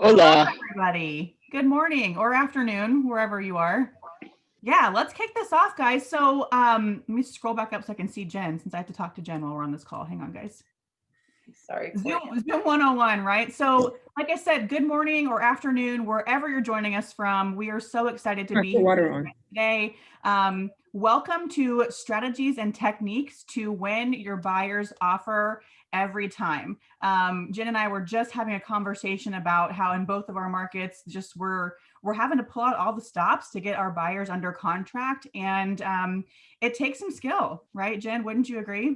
Hello, Hola. everybody. Good morning or afternoon, wherever you are. Yeah, let's kick this off, guys. So, let me scroll back up so I can see Jen, since I have to talk to Jen while we're on this call. Hang on, guys. Sorry for you. Zoom 101, right? So, like I said, good morning or afternoon, wherever you're joining us from. We are so excited to Turn be the here water on. today. Welcome to Strategies and Techniques to Win Your Buyer's Offer Every Time. Jen and I were just having a conversation about how in both of our markets, just we're having to pull out all the stops to get our buyers under contract, and it takes some skill, right, Jen? Wouldn't you agree?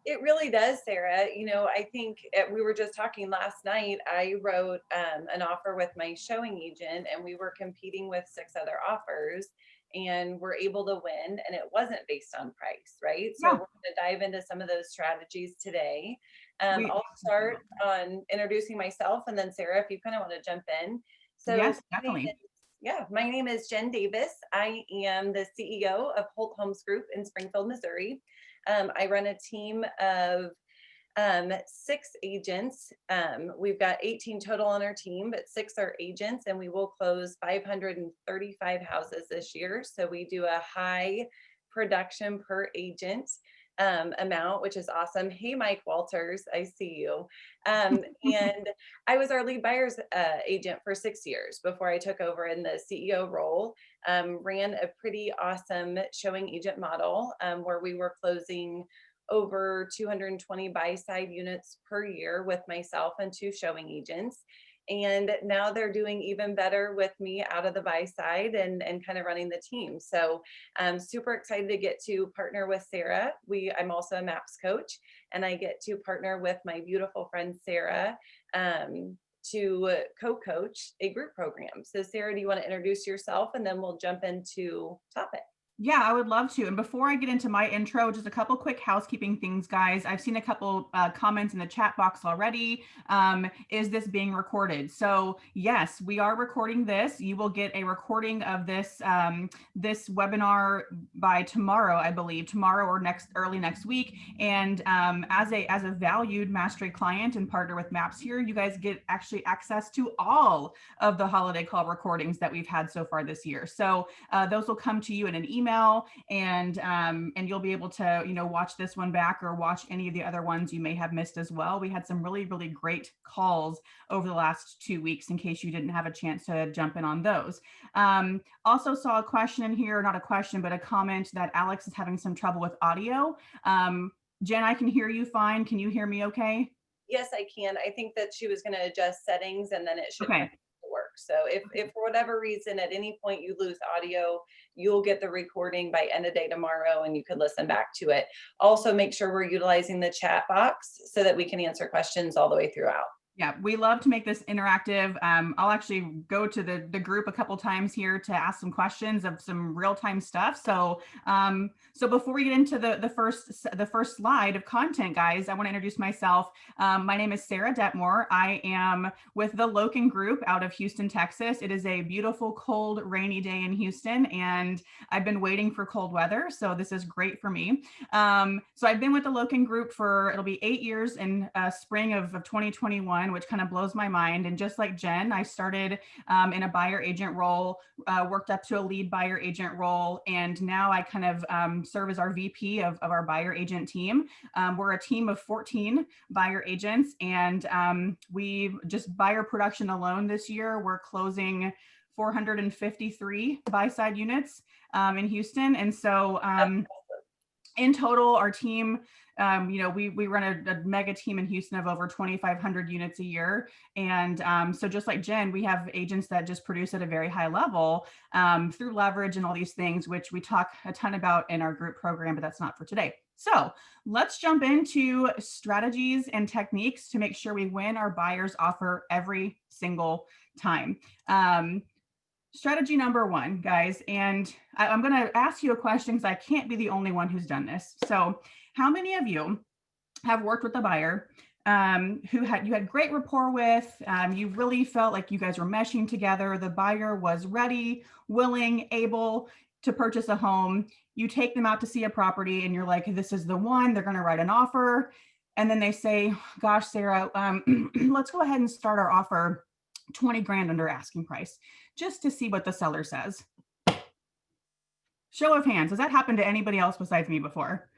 It really does, Sarah. I think we were just talking last night. I wrote an offer with my showing agent, and we were competing with 6 other offers, and we're able to win. And it wasn't based on price, right? So we're Yeah. going to dive into some of those strategies today. We, I'll start on introducing myself, and then Sarah, if you kind of want to jump in. So, yes, definitely. my name is Jen Davis. I am the CEO of Holt Homes Group in Springfield, Missouri. I run a team of 6 agents. We've got 18 total on our team, but 6 are agents, and we will close 535 houses this year. So we do a high production per agent amount, which is awesome. Hey, Mike Walters, I see you. And I was our lead buyer's agent for 6 years before I took over in the CEO role. Ran a pretty awesome showing agent model where we were closing over 220 buy-side units per year with myself and 2 showing agents. And now they're doing even better with me out of the buy side and kind of running the team. So I'm super excited to get to partner with Sarah. I'm also a MAPS coach, and I get to partner with my beautiful friend Sarah to co-coach a group program. So Sarah, do you want to introduce yourself, and then we'll jump into topic? Yeah, I would love to. And before I get into my intro, just a couple quick housekeeping things, guys. I've seen a couple comments in the chat box already. Is this being recorded? So yes, we are recording this. You will get a recording of this this webinar by tomorrow, I believe, tomorrow or early next week. And as a valued mastery client and partner with MAPS here, you guys get actually access to all of the holiday call recordings that we've had so far this year. So those will come to you in an email, and you'll be able to watch this one back or watch any of the other ones you may have missed as well. We had some really great calls over the last 2 weeks in case you didn't have a chance to jump in on those. Also saw a question in here, not a question, but a comment that Alex is having some trouble with audio. Jen, I can hear you fine. Can you hear me okay? Yes, I can. I think that she was going to adjust settings, and then it should Okay. work. So if for whatever reason at any point you lose audio, you'll get the recording by end of day tomorrow, and you can listen back to it. Also, make sure we're utilizing the chat box so that we can answer questions all the way throughout. Yeah, we love to make this interactive. I'll actually go to the group a couple times here to ask some questions of some real-time stuff. So so before we get into the first slide of content, guys, I want to introduce myself. My name is Sarah Detmore. I am with the Loken Group out of Houston, Texas. It is a beautiful, cold, rainy day in Houston, and I've been waiting for cold weather, so this is great for me. So I've been with the Loken Group for, it'll be 8 years in spring of 2021, which kind of blows my mind. And just like Jen, I started in a buyer agent role, worked up to a lead buyer agent role, and now I kind of serve as our VP of our buyer agent team. We're a team of 14 buyer agents, and we just buyer production alone this year, we're closing 453 buy-side units in Houston. And so in total, our team, we run a mega team in Houston of over 2,500 units a year. And so just like Jen, we have agents that just produce at a very high level through leverage and all these things, which we talk a ton about in our group program, but that's not for today. So let's jump into strategies and techniques to make sure we win our buyer's offer every single time. Strategy number 1, guys, and I'm going to ask you a question because I can't be the only one who's done this. So how many of you have worked with a buyer who you had great rapport with, you really felt like you guys were meshing together, the buyer was ready, willing, able to purchase a home, you take them out to see a property and you're like, this is the one, they're going to write an offer, and then they say, gosh, Sarah, let's go ahead and start our offer 20 grand under asking price, just to see what the seller says. Show of hands, has that happened to anybody else besides me before?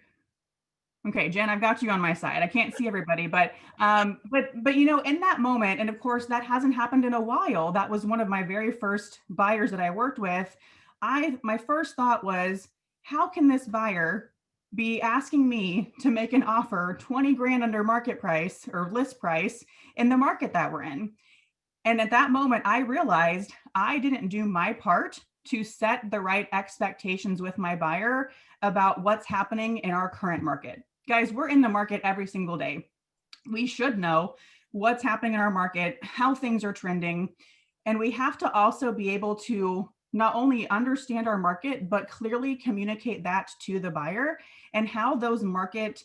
Okay, Jen, I've got you on my side. I can't see everybody, but you know, in that moment, and of course that hasn't happened in a while. That was one of my very first buyers that I worked with. My first thought was, how can this buyer be asking me to make an offer 20 grand under market price or list price in the market that we're in? And at that moment, I realized I didn't do my part to set the right expectations with my buyer about what's happening in our current market. Guys, we're in the market every single day. We should know what's happening in our market, how things are trending. And we have to also be able to not only understand our market, but clearly communicate that to the buyer and how those market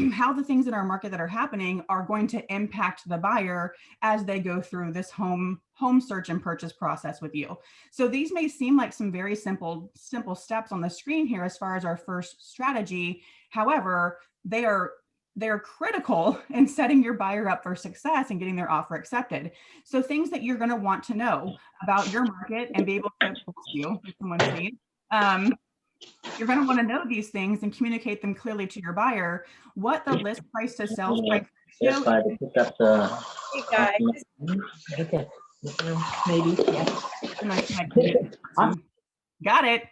how the things in our market that are happening are going to impact the buyer as they go through this home search and purchase process with you. So these may seem like some very simple steps on the screen here as far as our first strategy. However, they're critical in setting your buyer up for success and getting their offer accepted. So things that you're going to want to know about your market and be able to you if someone sees. You're going to want to know these things and communicate them clearly to your buyer. What the list price to sales price ratio is. Hey guys, Okay. Maybe. Got it.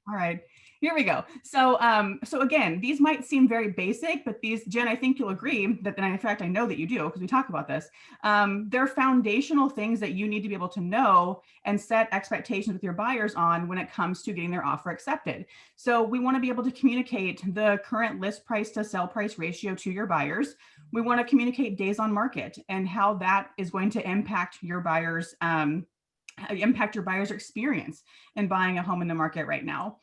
All right. Here we go. So, so again, these might seem very basic, but these, Jen, I think you'll agree that, and in fact, I know that you do because we talk about this. They're foundational things that you need to be able to know and set expectations with your buyers on when it comes to getting their offer accepted. So we want to be able to communicate the current list price to sell price ratio to your buyers. We want to communicate days on market and how that is going to impact your buyers' experience in buying a home in the market right now.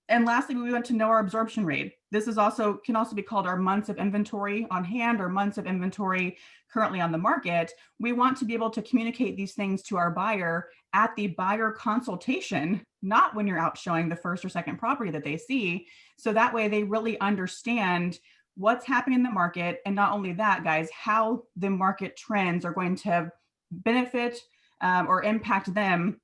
And lastly, we want to know our absorption rate. This is can also be called our months of inventory on hand or months of inventory currently on the market. We want to be able to communicate these things to our buyer at the buyer consultation, not when you're out showing the first or second property that they see. So that way they really understand what's happening in the market. And not only that, guys, how the market trends are going to benefit or impact them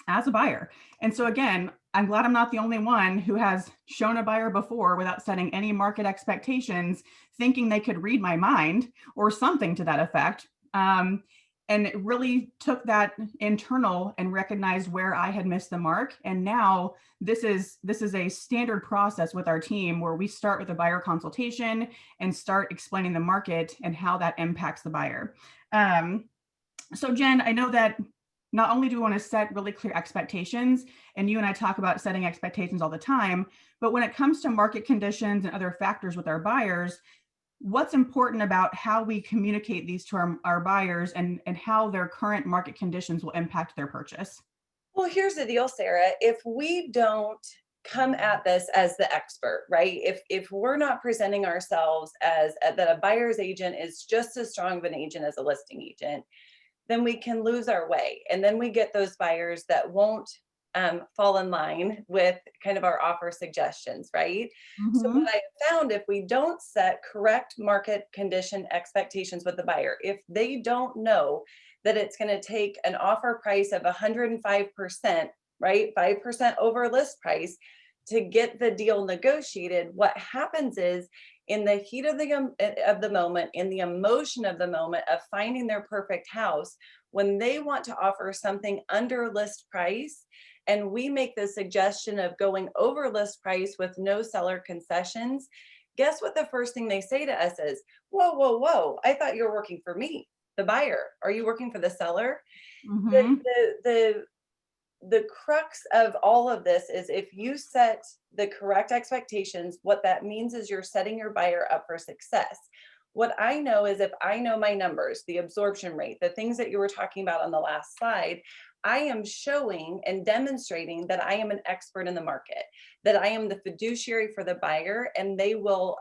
as a buyer. And so again, I'm glad I'm not the only one who has shown a buyer before without setting any market expectations, thinking they could read my mind or something to that effect. And it really took that internal and recognized where I had missed the mark. And now this is a standard process with our team where we start with a buyer consultation and start explaining the market and how that impacts the buyer. So Jen, I know that not only do we want to set really clear expectations, and you and I talk about setting expectations all the time, but when it comes to market conditions and other factors with our buyers, what's important about how we communicate these to our buyers and how their current market conditions will impact their purchase? well, here's the deal, Sarah. If we don't come at this as the expert, right? If we're not presenting ourselves as that a buyer's agent is just as strong of an agent as a listing agent, then we can lose our way. And then we get those buyers that won't fall in line with kind of our offer suggestions, right? Mm-hmm. So what I have found, if we don't set correct market condition expectations with the buyer, if they don't know that it's going to take an offer price of 105%, right? 5% over list price to get the deal negotiated, what happens is in the heat of the moment, in the emotion of the moment of finding their perfect house, when they want to offer something under list price, and we make the suggestion of going over list price with no seller concessions, guess what the first thing they say to us is, whoa, whoa, whoa, I thought you were working for me, the buyer. Are you working for the seller? Mm-hmm. The crux of all of this is if you set the correct expectations, what that means is you're setting your buyer up for success. What I know is if I know my numbers, the absorption rate, the things that you were talking about on the last slide, I am showing and demonstrating that I am an expert in the market, that I am the fiduciary for the buyer, and they will,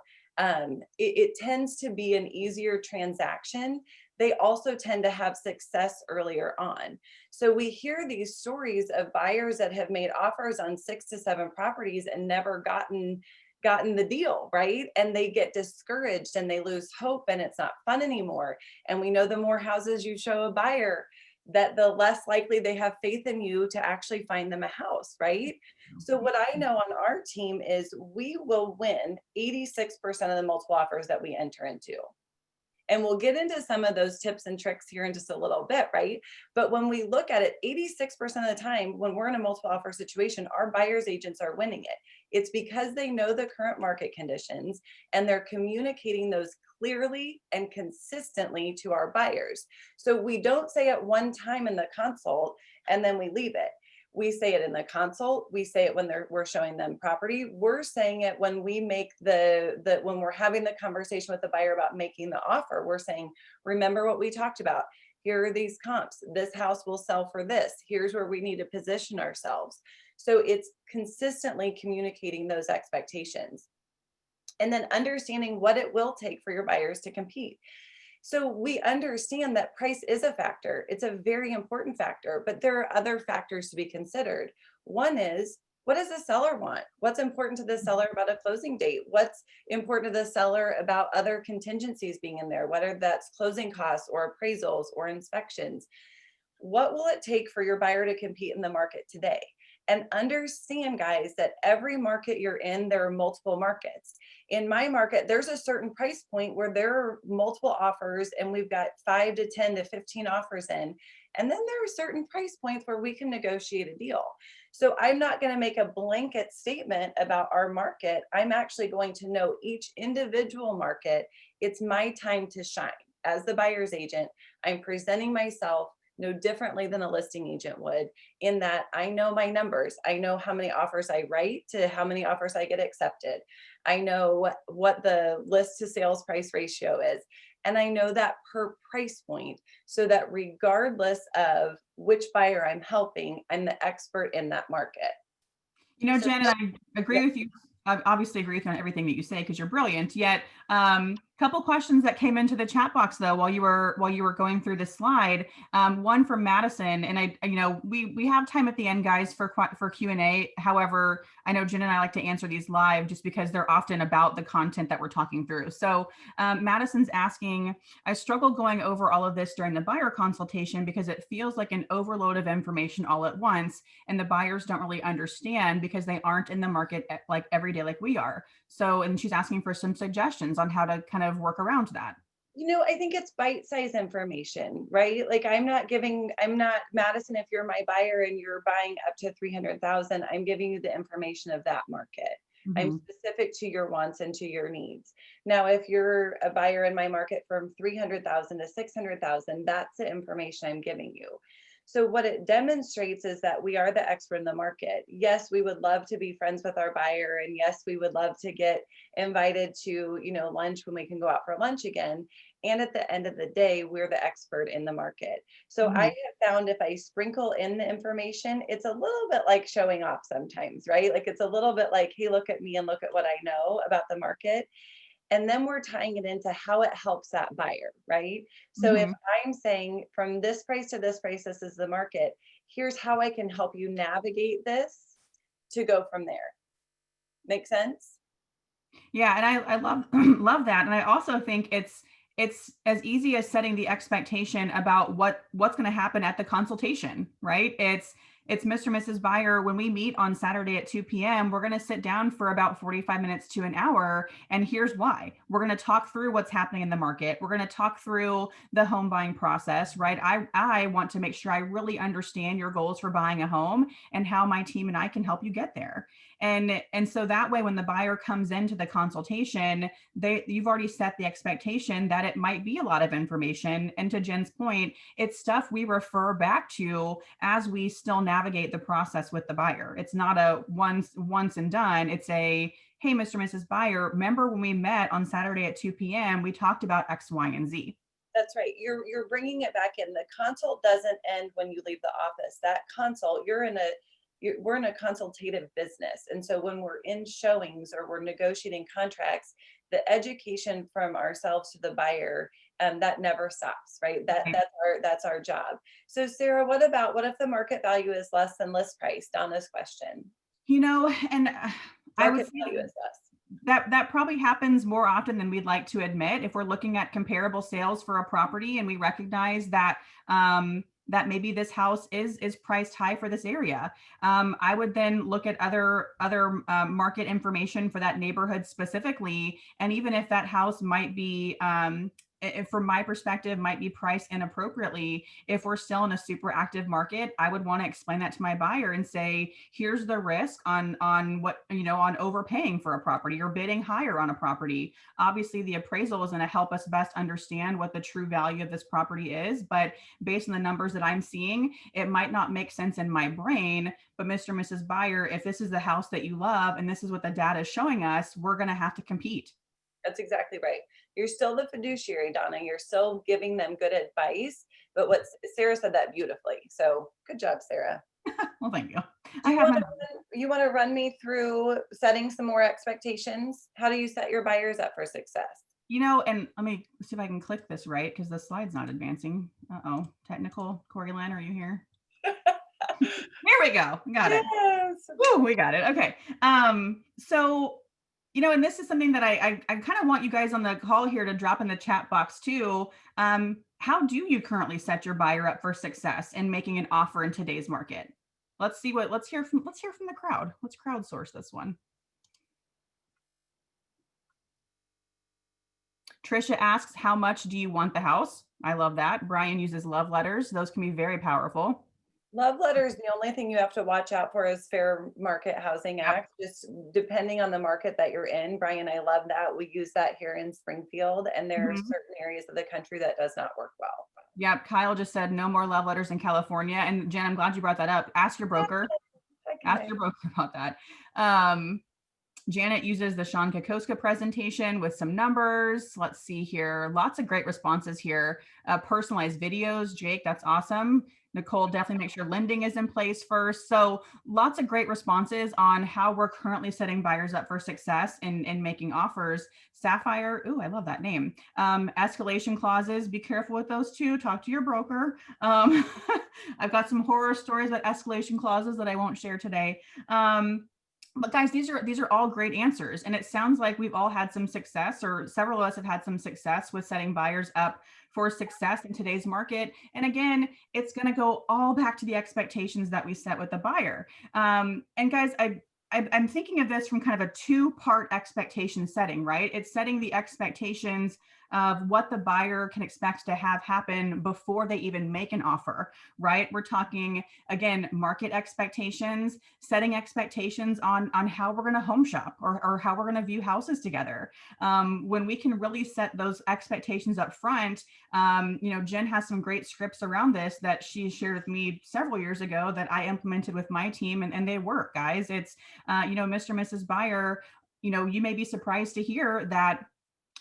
it tends to be an easier transaction. They also tend to have success earlier on. So we hear these stories of buyers that have made offers on 6 to 7 properties and never gotten gotten the deal, right? And they get discouraged and they lose hope and it's not fun anymore. And we know the more houses you show a buyer, that the less likely they have faith in you to actually find them a house, right? So what I know on our team is we will win 86% of the multiple offers that we enter into. And we'll get into some of those tips and tricks here in just a little bit, right? But when we look at it, 86% of the time, when we're in a multiple offer situation, our buyer's agents are winning it. It's because they know the current market conditions and they're communicating those clearly and consistently to our buyers. So we don't say it one time in the consult and then we leave it. We say it in the consult. We say it when we're showing them property. We're saying it when we make when we're having the conversation with the buyer about making the offer. We're saying, remember what we talked about. Here are these comps. This house will sell for this. Here's where we need to position ourselves. So it's consistently communicating those expectations. And then understanding what it will take for your buyers to compete. So we understand that price is a factor. It's a very important factor, but there are other factors to be considered. One is, what does the seller want? What's important to the seller about a closing date? What's important to the seller about other contingencies being in there, whether that's closing costs or appraisals or inspections? What will it take for your buyer to compete in the market today? And understand, guys, that every market you're in, there are multiple markets. In my market, there's a certain price point where there are multiple offers and we've got 5 to 10 to 15 offers in. And then there are certain price points where we can negotiate a deal. So I'm not going to make a blanket statement about our market. I'm actually going to know each individual market. It's my time to shine. As the buyer's agent, I'm presenting myself no differently than a listing agent would, in that I know my numbers. I know how many offers I write to how many offers I get accepted. I know what the list to sales price ratio is. And I know that per price point, so that regardless of which buyer I'm helping, I'm the expert in that market. You know, So- Jen, and I agree with you. I obviously agree with you on everything that you say because you're brilliant. Yet, couple questions that came into the chat box though while you were going through the slide. One from Madison, and we have time at the end, guys, for Q&A. However, I know Jen and I like to answer these live just because they're often about the content that we're talking through. So Madison's asking, I struggle going over all of this during the buyer consultation because it feels like an overload of information all at once, and the buyers don't really understand because they aren't in the market like every day like we are. So, and she's asking for some suggestions on how to kind of work around that. I think it's bite-sized information, right? Like I'm not Madison, if you're my buyer and you're buying up to 300,000, I'm giving you the information of that market. Mm-hmm. I'm specific to your wants and to your needs. Now, if you're a buyer in my market from 300,000 to 600,000, that's the information I'm giving you. So what it demonstrates is that we are the expert in the market. Yes, we would love to be friends with our buyer. And yes, we would love to get invited to, lunch when we can go out for lunch again. And at the end of the day, we're the expert in the market. So Mm-hmm. I have found if I sprinkle in the information, it's a little bit like showing off sometimes, right? Like it's a little bit like, hey, look at me and look at what I know about the market. And then we're tying it into how it helps that buyer, right? So if I'm saying from this price to this price, this is the market, here's how I can help you navigate this to go from there. Make sense? Yeah, and I love love that. And I also think it's as easy as setting the expectation about what's going to happen at the consultation, right? It's Mr. and Mrs. Buyer. When we meet on Saturday at 2 p.m., we're going to sit down for about 45 minutes to an hour. And here's why. We're going to talk through what's happening in the market. We're going to talk through the home buying process, right? I want to make sure I really understand your goals for buying a home and how my team and I can help you get there. And so that way, when the buyer comes into the consultation, you've already set the expectation that it might be a lot of information. And to Jen's point, it's stuff we refer back to as we still navigate the process with the buyer. It's not a once and done. It's a, hey, Mr. and Mrs. Buyer, remember when we met on Saturday at 2 p.m., we talked about X, Y, and Z. That's right. You're bringing it back in. The consult doesn't end when you leave the office. That consult, we're in a consultative business. And so when we're in showings or we're negotiating contracts, the education from ourselves to the buyer, that never stops, right? That's our job. So Sarah, what if the market value is less than list price? Donna's question. And I would Market value is less. that probably happens more often than we'd like to admit. If we're looking at comparable sales for a property and we recognize that that maybe this house is priced high for this area, I would then look at other market information for that neighborhood specifically. And even if that house might be from my perspective, might be priced inappropriately, if we're still in a super active market, I would want to explain that to my buyer and say, here's the risk on what, on overpaying for a property or bidding higher on a property. Obviously, the appraisal is going to help us best understand what the true value of this property is. But based on the numbers that I'm seeing, it might not make sense in my brain. But Mr. and Mrs. Buyer, if this is the house that you love and this is what the data is showing us, we're going to have to compete. That's exactly right. You're still the fiduciary, Donna. You're still giving them good advice. But what Sarah said that beautifully. So good job, Sarah. Well, thank you. You want to run me through setting some more expectations? How do you set your buyers up for success? And let me see if I can click this right because the slide's not advancing. Uh-oh, technical. Corey Lynn, are you here? Here we go. Got it. Yes. Woo, we got it. Okay. So, and this is something that I kind of want you guys on the call here to drop in the chat box too. How do you currently set your buyer up for success in making an offer in today's market? Let's hear from the crowd. Let's crowdsource this one. Trisha asks, how much do you want the house? I love that. Brian uses love letters. Those can be very powerful. Love letters, the only thing you have to watch out for is Fair Market Housing Act, just depending on the market that you're in. Brian, I love that. We use that here in Springfield, and there are certain areas of the country that does not work well. Yeah, Kyle just said no more love letters in California. And Jen, I'm glad you brought that up. Ask your broker. Ask your broker about that. Janet uses the Sean Kokoska presentation with some numbers. Let's see here. Lots of great responses here. Personalized videos. Jake, that's awesome. Nicole, definitely make sure lending is in place first. So lots of great responses on how we're currently setting buyers up for success in making offers. Sapphire, ooh, I love that name. Escalation clauses, be careful with those too. Talk to your broker. I've got some horror stories about escalation clauses that I won't share today. But guys, these are all great answers. And it sounds like we've all had some success, or several of us have had some success with setting buyers up for success in today's market. And again, it's going to go all back to the expectations that we set with the buyer. And guys, I'm thinking of this from kind of a two-part expectation setting, right? It's setting the expectations of what the buyer can expect to have happen before they even make an offer, right? We're talking, again, market expectations, setting expectations on how we're going to home shop or how we're going to view houses together. When we can really set those expectations up front, Jen has some great scripts around this that she shared with me several years ago that I implemented with my team, and they work, guys. It's, Mr. and Mrs. Buyer, you may be surprised to hear that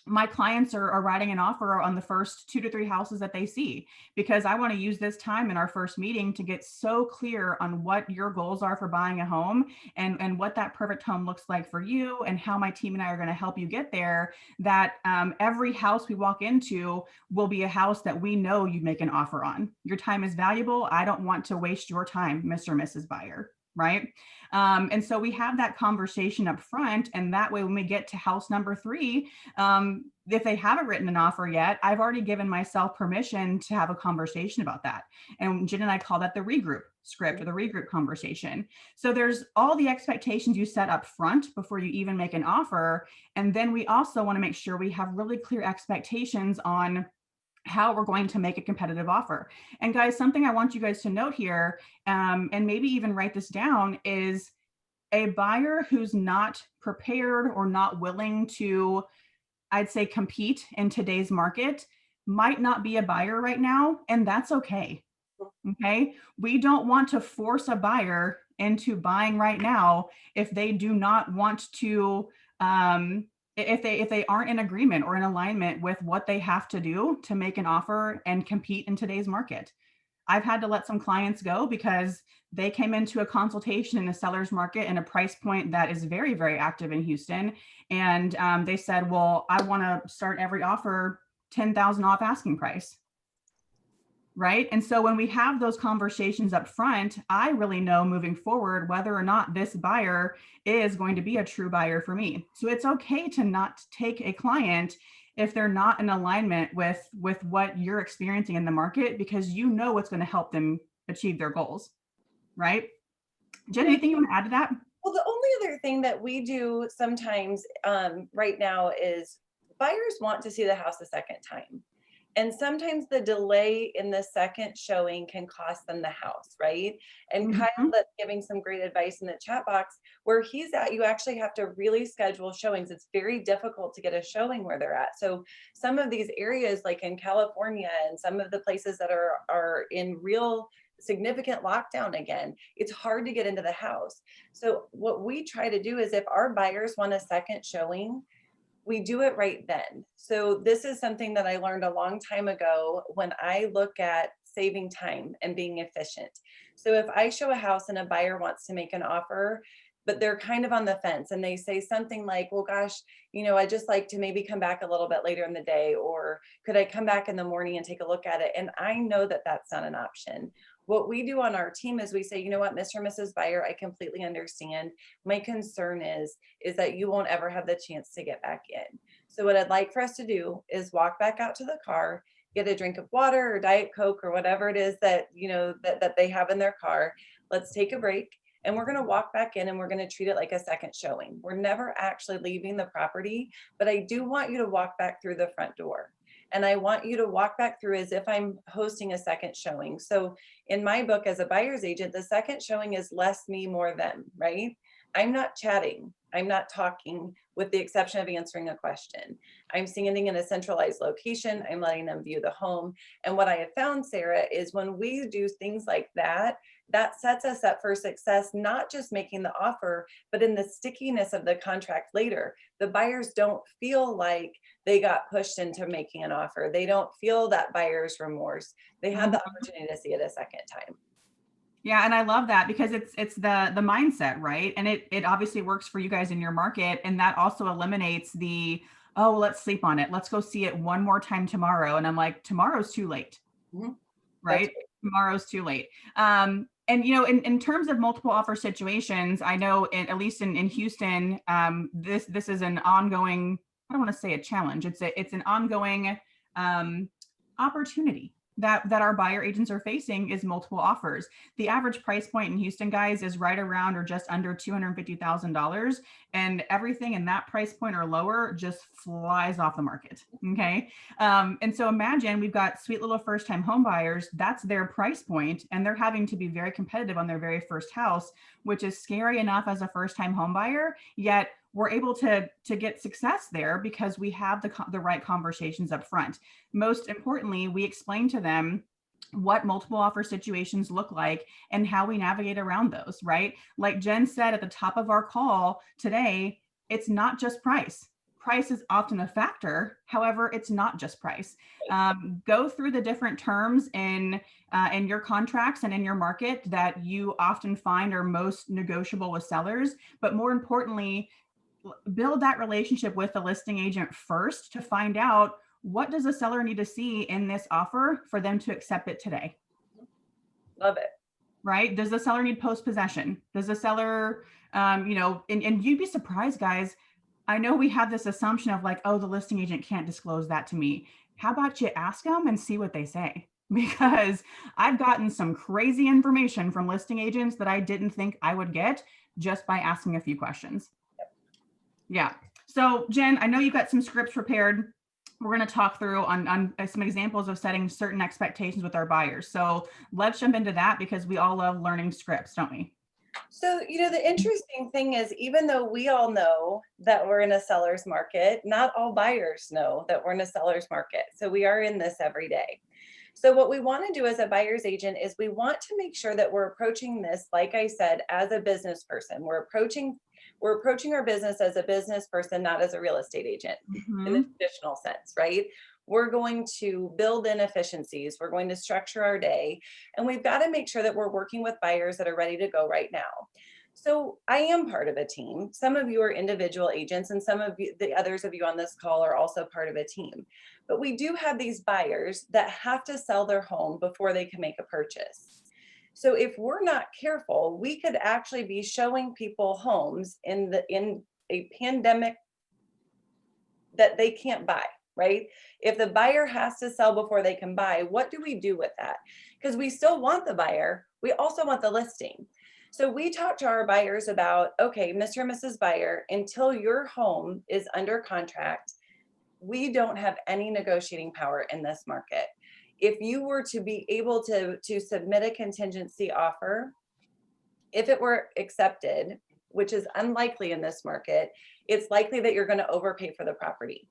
my clients are writing an offer on the first 2 to 3 houses that they see, because I want to use this time in our first meeting to get so clear on what your goals are for buying a home and what that perfect home looks like for you and how my team and I are going to help you get there, that every house we walk into will be a house that we know you make an offer on. Your time is valuable. I don't want to waste your time, Mr. and Mrs. Buyer. Right. And so we have that conversation up front. And that way, when we get to house number 3, if they haven't written an offer yet, I've already given myself permission to have a conversation about that. And Jen and I call that the regroup script or the regroup conversation. So there's all the expectations you set up front before you even make an offer. And then we also want to make sure we have really clear expectations on how we're going to make a competitive offer. And guys, something I want you guys to note here, and maybe even write this down, is a buyer who's not prepared or not willing to, I'd say, compete in today's market might not be a buyer right now, and that's okay. Okay. We don't want to force a buyer into buying right now if they do not want to, if they aren't in agreement or in alignment with what they have to do to make an offer and compete in today's market. I've had to let some clients go because they came into a consultation in a seller's market and a price point that is very, very active in Houston. And they said, well, I want to start every offer 10,000 off asking price. Right. And so when we have those conversations up front, I really know moving forward whether or not this buyer is going to be a true buyer for me. So it's okay to not take a client if they're not in alignment with what you're experiencing in the market, because you know what's going to help them achieve their goals. Right. Jen, anything you want to add to that? Well, the only other thing that we do sometimes right now is buyers want to see the house a second time. And sometimes the delay in the second showing can cost them the house, right? And Kyle Mhm. that's giving some great advice in the chat box. Where he's at, you actually have to really schedule showings. It's very difficult to get a showing where they're at. So some of these areas, like in California and some of the places that are in real significant lockdown again, it's hard to get into the house. So what we try to do is if our buyers want a second showing, we do it right then. So this is something that I learned a long time ago when I look at saving time and being efficient. So if I show a house and a buyer wants to make an offer, but they're kind of on the fence and they say something like, well, gosh, I just like to maybe come back a little bit later in the day, or could I come back in the morning and take a look at it? And I know that that's not an option. What we do on our team is we say, you know what, Mr. and Mrs. Buyer, I completely understand. My concern is that you won't ever have the chance to get back in. So what I'd like for us to do is walk back out to the car, get a drink of water or Diet Coke or whatever it is that, that they have in their car. Let's take a break. And we're going to walk back in and we're going to treat it like a second showing. We're never actually leaving the property, but I do want you to walk back through the front door. And I want you to walk back through as if I'm hosting a second showing. So in my book, as a buyer's agent, the second showing is less me, more them, right? I'm not chatting. I'm not talking, with the exception of answering a question. I'm standing in a centralized location. I'm letting them view the home. And what I have found, Sarah, is when we do things like that, that sets us up for success, not just making the offer, but in the stickiness of the contract later. The buyers don't feel like they got pushed into making an offer. They don't feel that buyer's remorse. They have the opportunity to see it a second time. Yeah, and I love that because it's the mindset, right? And it obviously works for you guys in your market, and that also eliminates the, oh, well, let's sleep on it. Let's go see it one more time tomorrow. And I'm like, tomorrow's too late, Mhm. right? Tomorrow's too late. And in terms of multiple offer situations, I know at least in Houston, this is an ongoing, I don't want to say a challenge. It's an ongoing opportunity that our buyer agents are facing is multiple offers. The average price point in Houston, guys, is right around or just under $250,000, and everything in that price point or lower just flies off the market. Okay, and so imagine we've got sweet little first-time home buyers. That's their price point, and they're having to be very competitive on their very first house, which is scary enough as a first-time home buyer. Yet we're able to get success there because we have the right conversations up front. Most importantly, we explain to them what multiple offer situations look like and how we navigate around those, right? Like Jen said at the top of our call today, it's not just price. Price is often a factor. However, it's not just price. Go through the different terms in your contracts and in your market that you often find are most negotiable with sellers. But more importantly, build that relationship with the listing agent first to find out, what does a seller need to see in this offer for them to accept it today? Love it. Right? Does the seller need post-possession? Does the seller, and you'd be surprised, guys. I know we have this assumption of like, oh, the listing agent can't disclose that to me. How about you ask them and see what they say? Because I've gotten some crazy information from listing agents that I didn't think I would get just by asking a few questions. Yeah. So Jen, I know you've got some scripts prepared. We're going to talk through on some examples of setting certain expectations with our buyers. So let's jump into that because we all love learning scripts, don't we? So, the interesting thing is, even though we all know that we're in a seller's market, not all buyers know that we're in a seller's market. So we are in this every day. So what we want to do as a buyer's agent is we want to make sure that we're approaching this, like I said, as a business person. We're approaching our business as a business person, not as a real estate agent in the traditional sense, right? We're going to build in efficiencies. We're going to structure our day. And we've got to make sure that we're working with buyers that are ready to go right now. So I am part of a team. Some of you are individual agents and some of you, the others of you on this call are also part of a team. But we do have these buyers that have to sell their home before they can make a purchase. So if we're not careful, we could actually be showing people homes in a pandemic that they can't buy, right? If the buyer has to sell before they can buy, what do we do with that? Because we still want the buyer, we also want the listing. So we talk to our buyers about, okay, Mr. and Mrs. Buyer, until your home is under contract, we don't have any negotiating power in this market. If you were to be able to submit a contingency offer, if it were accepted, which is unlikely in this market, it's likely that you're going to overpay for the property.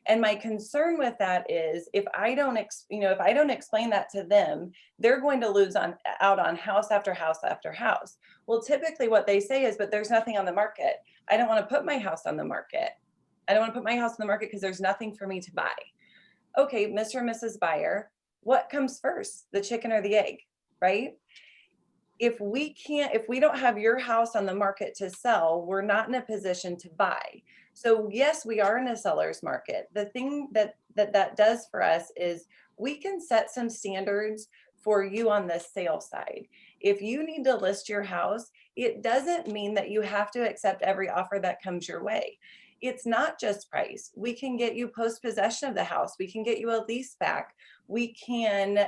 And my concern with that is if I don't, if I don't explain that to them, they're going to lose out on house after house after house. Well, typically what they say is, but there's nothing on the market. I don't want to put my house on the market. I don't want to put my house on the market because there's nothing for me to buy. Okay, Mr. and Mrs. Buyer, what comes first, the chicken or the egg, right? If we don't have your house on the market to sell, we're not in a position to buy. So yes, we are in a seller's market. The thing that does for us is we can set some standards for you on the sale side. If you need to list your house, it doesn't mean that you have to accept every offer that comes your way. It's not just price. We can get you post-possession of the house. We can get you a lease back. We can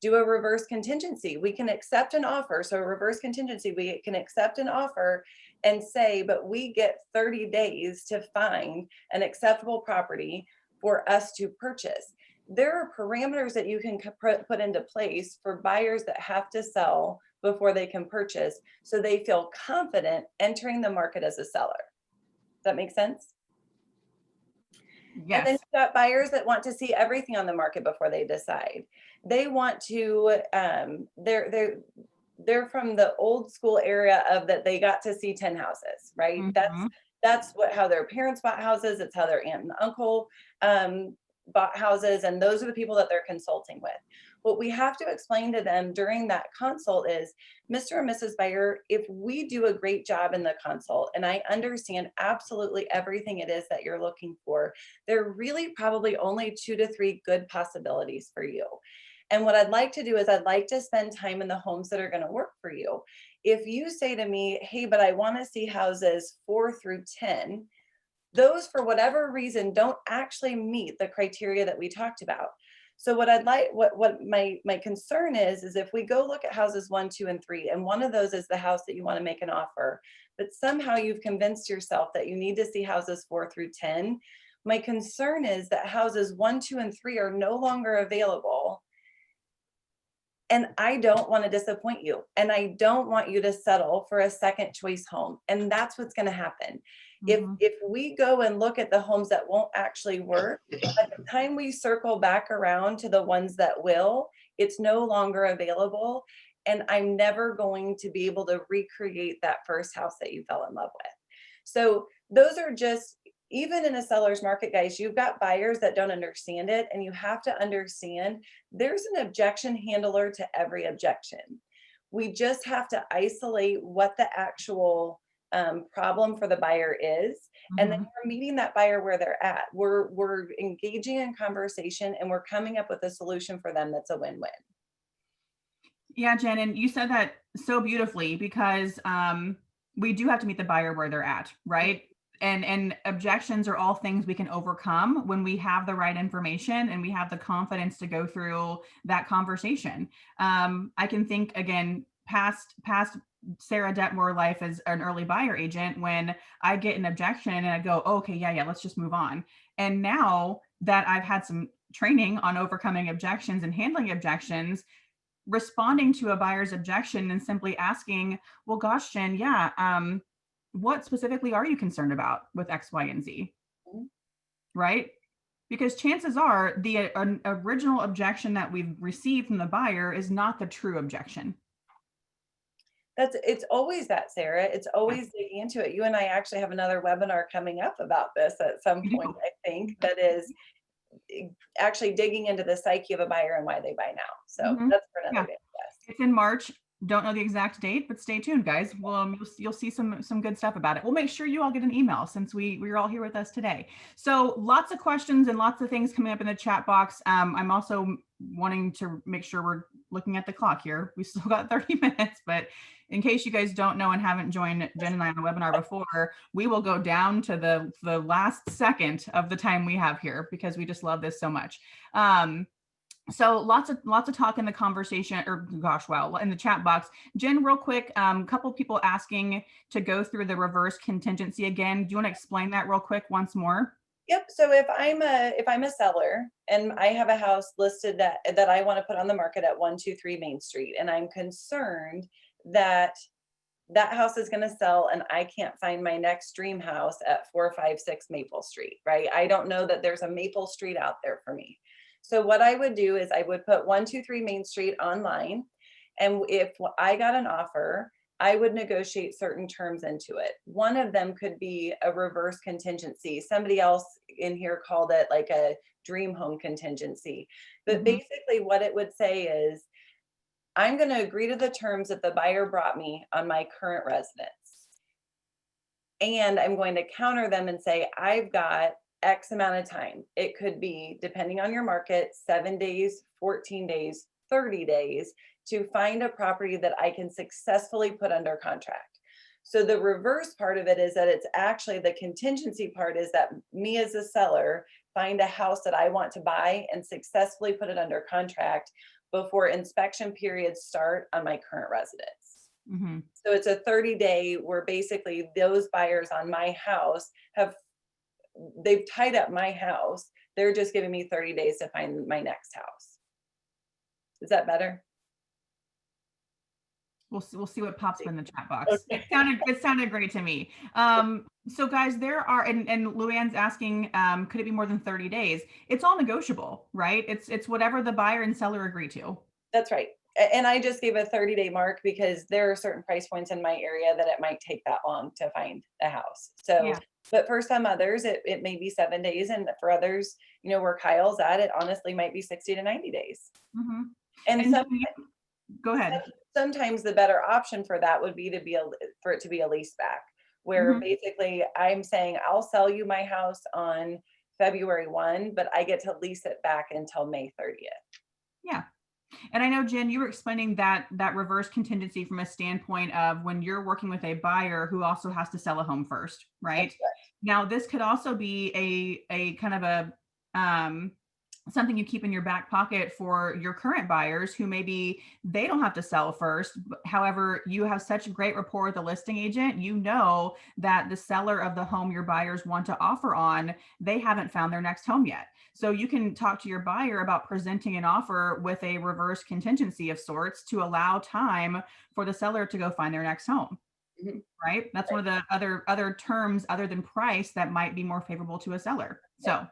do a reverse contingency. We can accept an offer. So a reverse contingency, we can accept an offer and say, but we get 30 days to find an acceptable property for us to purchase. There are parameters that you can put into place for buyers that have to sell before they can purchase, so they feel confident entering the market as a seller. Does that make sense? Yes. And then you've got buyers that want to see everything on the market before they decide. They want to, they're from the old school era of that they got to see 10 houses, right? Mhm. That's how their parents bought houses. It's how their aunt and uncle bought houses. And those are the people that they're consulting with. What we have to explain to them during that consult is, Mr. and Mrs. Buyer, if we do a great job in the consult and I understand absolutely everything it is that you're looking for, there are really probably only 2 to 3 good possibilities for you. And what I'd like to do is I'd like to spend time in the homes that are going to work for you. If you say to me, hey, but I want to see houses 4 through 10, those for whatever reason don't actually meet the criteria that we talked about. So what I'd like, what my concern is if we go look at houses 1, 2, and 3, and one of those is the house that you want to make an offer, but somehow you've convinced yourself that you need to see houses 4 through 10. My concern is that houses 1, 2, and 3 are no longer available. And I don't want to disappoint you. And I don't want you to settle for a second choice home. And that's what's going to happen. If we go and look at the homes that won't actually work, by the time we circle back around to the ones that will, it's no longer available. And I'm never going to be able to recreate that first house that you fell in love with. So those are just, even in a seller's market, guys, you've got buyers that don't understand it. And you have to understand there's an objection handler to every objection. We just have to isolate what the actual problem for the buyer is. And then we're meeting that buyer where they're at. We're engaging in conversation and we're coming up with a solution for them that's a win-win. Yeah, Jen, and you said that so beautifully because we do have to meet the buyer where they're at, right? And objections are all things we can overcome when we have the right information and we have the confidence to go through that conversation. I can think again, past Sarah Detmore life as an early buyer agent, when I get an objection and I go, oh, okay, yeah, let's just move on. And now that I've had some training on overcoming objections and handling objections, responding to a buyer's objection and simply asking, well, gosh, Jen, what specifically are you concerned about with X, Y, and Z? Right? Because chances are the original objection that we've received from the buyer is not the true objection. It's always that, Sarah. It's always digging into it. You and I actually have another webinar coming up about this at some point, I think, that is actually digging into the psyche of a buyer and why they buy now. So that's for another day. It's in March. Don't know the exact date, but stay tuned, guys. Well, you'll see some good stuff about it. We'll make sure you all get an email since we're all here with us today. So lots of questions and lots of things coming up in the chat box. I'm also wanting to make sure we're looking at the clock here. We still got 30 minutes, but in case you guys don't know and haven't joined Jen and I on the webinar before, we will go down to the last second of the time we have here because we just love this so much. So lots of talk in the conversation, or gosh, wow, in the chat box. Jen, real quick, couple people asking to go through the reverse contingency again. Do you want to explain that real quick once more? Yep. So if I'm a seller and I have a house listed that I want to put on the market at 123 Main Street, and I'm concerned that that house is going to sell and I can't find my next dream house at 456 Maple Street, right? I don't know that there's a Maple Street out there for me. So what I would do is I would put 123 Main Street online. And if I got an offer, I would negotiate certain terms into it. One of them could be a reverse contingency. Somebody else in here called it like a dream home contingency. But basically what it would say is, I'm going to agree to the terms that the buyer brought me on my current residence. And I'm going to counter them and say, I've got X amount of time. It could be, depending on your market, 7 days, 14 days, 30 days to find a property that I can successfully put under contract. So the reverse part of it is that it's actually the contingency part is that me as a seller find a house that I want to buy and successfully put it under contract before inspection periods start on my current residence. So it's a 30-day where basically those buyers on my house they've tied up my house. They're just giving me 30 days to find my next house. Is that better? We'll see what pops up in the chat box. Okay. It sounded great to me. So guys, there are, and Luann's asking, could it be more than 30 days? It's all negotiable, right? It's whatever the buyer and seller agree to. That's right. And I just gave a 30-day mark because there are certain price points in my area that it might take that long to find a house. So, yeah. But for some others, it may be 7 days. And for others, where Kyle's at, it honestly might be 60 to 90 days. And go ahead. Sometimes the better option for that would be for it to be a lease back, where basically I'm saying I'll sell you my house on February 1, but I get to lease it back until May 30th. Yeah. And I know, Jen, you were explaining that reverse contingency from a standpoint of when you're working with a buyer who also has to sell a home first, right? Now, this could also be a kind of a something you keep in your back pocket for your current buyers who maybe they don't have to sell first. However, you have such great rapport with the listing agent, that the seller of the home your buyers want to offer on, they haven't found their next home yet. So you can talk to your buyer about presenting an offer with a reverse contingency of sorts to allow time for the seller to go find their next home. Right? That's one of the other terms other than price that might be more favorable to a seller. So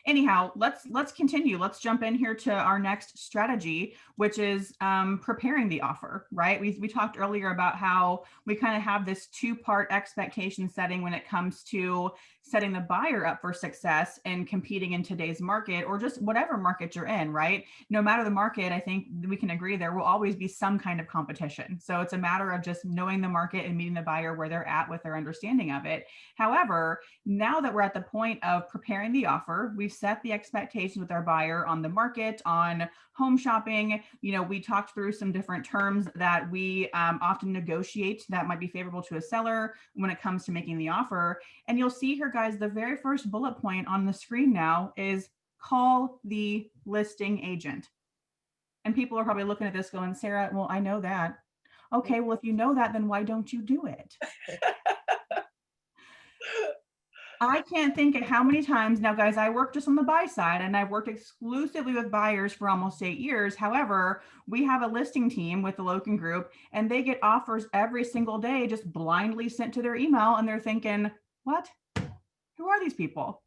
anyhow, let's continue. Let's jump in here to our next strategy, which is preparing the offer, right? We talked earlier about how we kind of have this two-part expectation setting when it comes to setting the buyer up for success and competing in today's market, or just whatever market you're in, right? No matter the market, I think we can agree there will always be some kind of competition. So it's a matter of just knowing the market and meeting the buyer where they're at with their understanding of it. However, now that we're at the point of preparing the offer, we've set the expectations with our buyer on the market, on home shopping. We talked through some different terms that we often negotiate that might be favorable to a seller when it comes to making the offer. And you'll see here, guys, the very first bullet point on the screen now is call the listing agent. And people are probably looking at this going, Sarah, well, I know that. Okay, well, if you know that, then why don't you do it? I can't think of how many times now, guys, I work just on the buy side and I've worked exclusively with buyers for almost 8 years. However, we have a listing team with the Loken Group and they get offers every single day, just blindly sent to their email. And they're thinking, what? Who are these people?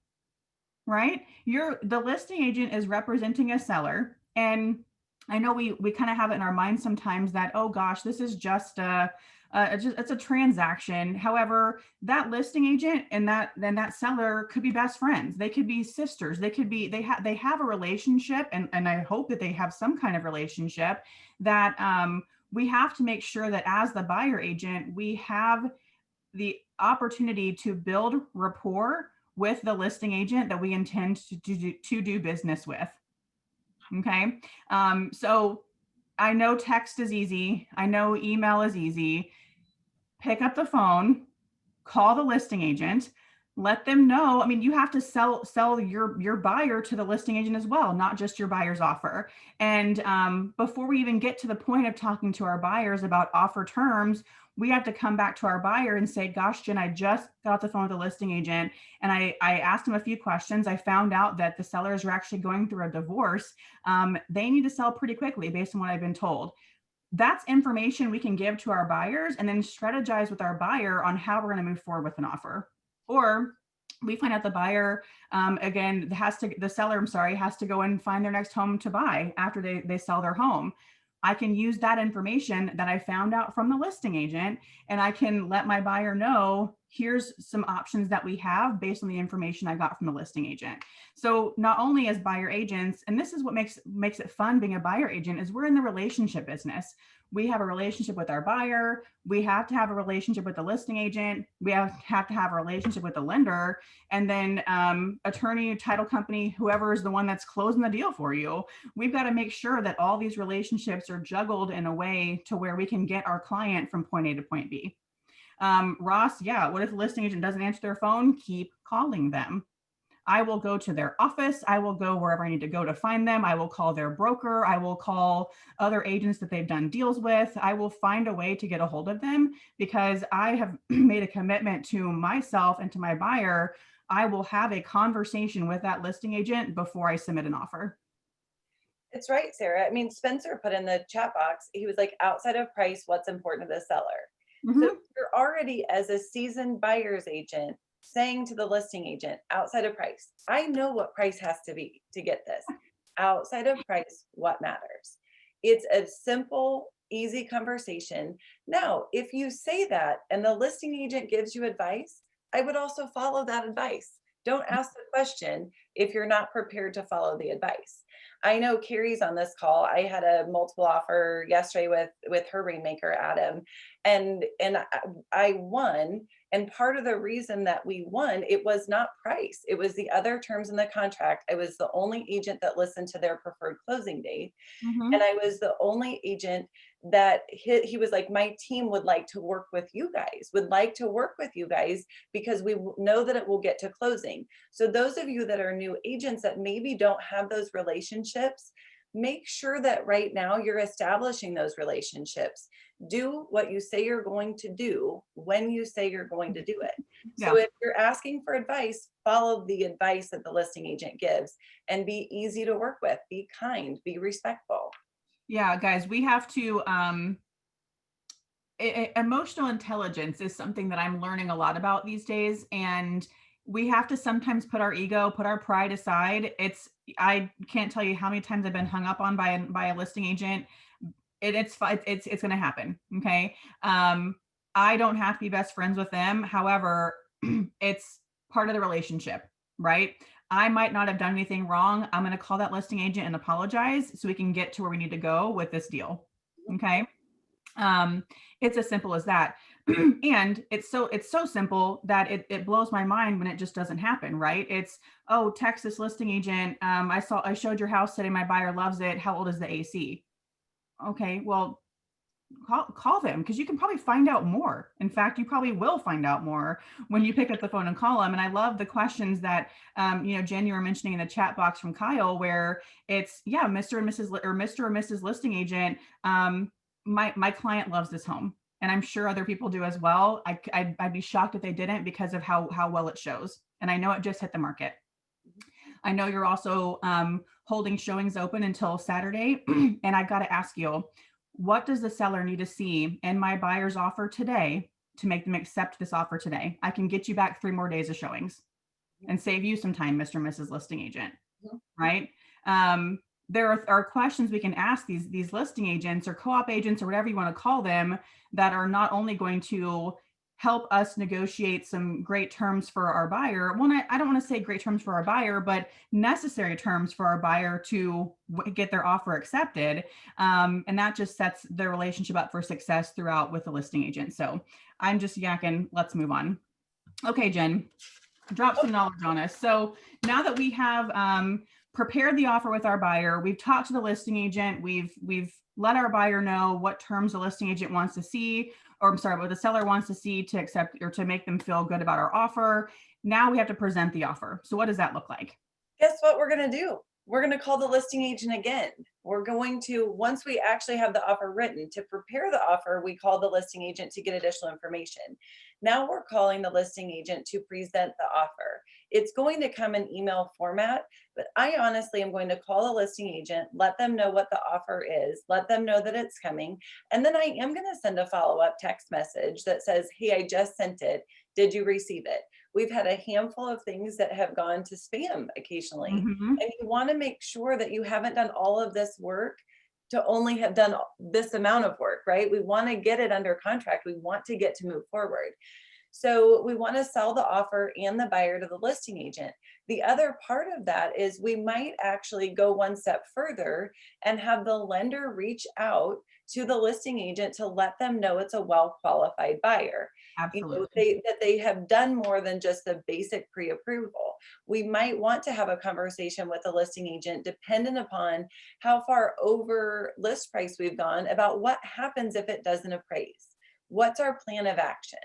Right? The listing agent is representing a seller. And I know we kind of have it in our mind sometimes that, oh gosh, this is just it's a transaction. However, that listing agent and that seller could be best friends. They could be sisters. They could be, they have a relationship, and I hope that they have some kind of relationship that we have to make sure that as the buyer agent, we have the opportunity to build rapport with the listing agent that we intend to do business with. Okay. So I know text is easy. I know email is easy. Pick up the phone, call the listing agent, let them know. I mean, you have to sell your buyer to the listing agent as well, not just your buyer's offer. And before we even get to the point of talking to our buyers about offer terms, we have to come back to our buyer and say, gosh, Jen, I just got off the phone with the listing agent and I asked him a few questions. I found out that the sellers are actually going through a divorce. They need to sell pretty quickly based on what I've been told. That's information we can give to our buyers and then strategize with our buyer on how we're going to move forward with an offer. Or we find out the buyer, again, the seller, I'm sorry, has to go and find their next home to buy after they sell their home. I can use that information that I found out from the listing agent, and I can let my buyer know, here's some options that we have based on the information I got from the listing agent. So not only as buyer agents, and this is what makes it fun being a buyer agent, is we're in the relationship business. We have a relationship with our buyer. We have to have a relationship with the listing agent. We have to have a relationship with the lender, and then attorney, title company, whoever is the one that's closing the deal for you. We've got to make sure that all these relationships are juggled in a way to where we can get our client from point A to point B. Ross, yeah, what if the listing agent doesn't answer their phone? Keep calling them. I will go to their office. I will go wherever I need to go to find them. I will call their broker. I will call other agents that they've done deals with. I will find a way to get a hold of them because I have made a commitment to myself and to my buyer. I will have a conversation with that listing agent before I submit an offer. It's right, Sarah. I mean, Spencer put in the chat box, he was like, outside of price, what's important to the seller? Mm-hmm. So you're already, as a seasoned buyer's agent, saying to the listing agent, outside of price, I know what price has to be to get this. Outside of price, what matters? It's a simple, easy conversation. Now, if you say that and the listing agent gives you advice, I would also follow that advice. Don't ask the question if you're not prepared to follow the advice. I know Carrie's on this call. I had a multiple offer yesterday with her rainmaker, Adam, and I won. And part of the reason that we won, it was not price. It was the other terms in the contract. I was the only agent that listened to their preferred closing date. Mm-hmm. And I was the only agent that he was like, my team would like to work with you guys, because we know that it will get to closing. So those of you that are new agents that maybe don't have those relationships, make sure that right now you're establishing those relationships. Do what you say you're going to do when you say you're going to do it. So if you're asking for advice, follow the advice that the listing agent gives and be easy to work with, be kind, be respectful. Yeah, guys, we have to, emotional intelligence is something that I'm learning a lot about these days. And we have to sometimes put our ego, put our pride aside. I can't tell you how many times I've been hung up on by a listing agent. It's going to happen. Okay. I don't have to be best friends with them. However, it's part of the relationship, right? I might not have done anything wrong. I'm going to call that listing agent and apologize so we can get to where we need to go with this deal. Okay. It's as simple as that. And it's so simple that it blows my mind when it just doesn't happen, right? It's, oh, Texas listing agent. I showed your house today. My buyer loves it. How old is the AC? Okay. Well, call them because you can probably find out more. In fact, you probably will find out more when you pick up the phone and call them. And I love the questions that, Jen, you were mentioning in the chat box from Kyle, where it's, yeah, Mr. and Mrs. listing agent. My client loves this home, and I'm sure other people do as well. I'd be shocked if they didn't because of how well it shows. And I know it just hit the market. I know you're also holding showings open until Saturday. And I've got to ask you, what does the seller need to see in my buyer's offer today to make them accept this offer today? I can get you back 3 more days of showings and save you some time, Mr. and Mrs. listing agent, right? there are questions we can ask these listing agents or co-op agents or whatever you want to call them that are not only going to help us negotiate some great terms for our buyer. Well, I don't want to say great terms for our buyer, but necessary terms for our buyer to get their offer accepted. And that just sets the relationship up for success throughout with the listing agent. So I'm just yakking. Let's move on. Okay, Jen, drop some knowledge on us. So now that we have prepared the offer with our buyer, we've talked to the listing agent, we've let our buyer know what terms the listing agent wants to see, or I'm sorry, what the seller wants to see to accept or to make them feel good about our offer. Now we have to present the offer. So what does that look like? Guess what we're going to do? We're going to call the listing agent again. We're going to, once we actually have the offer written, to prepare the offer, we call the listing agent to get additional information. Now we're calling the listing agent to present the offer. It's going to come in email format, but I honestly am going to call the listing agent, let them know what the offer is, let them know that it's coming. And then I am going to send a follow-up text message that says, hey, I just sent it. Did you receive it? We've had a handful of things that have gone to spam occasionally. Mm-hmm. And you want to make sure that you haven't done all of this work to only have done this amount of work, right? We want to get it under contract. We want to get to move forward. So we want to sell the offer and the buyer to the listing agent. The other part of that is we might actually go one step further and have the lender reach out to the listing agent to let them know it's a well-qualified buyer. Absolutely. That they have done more than just the basic pre-approval. We might want to have a conversation with the listing agent dependent upon how far over list price we've gone about what happens if it doesn't appraise. What's our plan of action?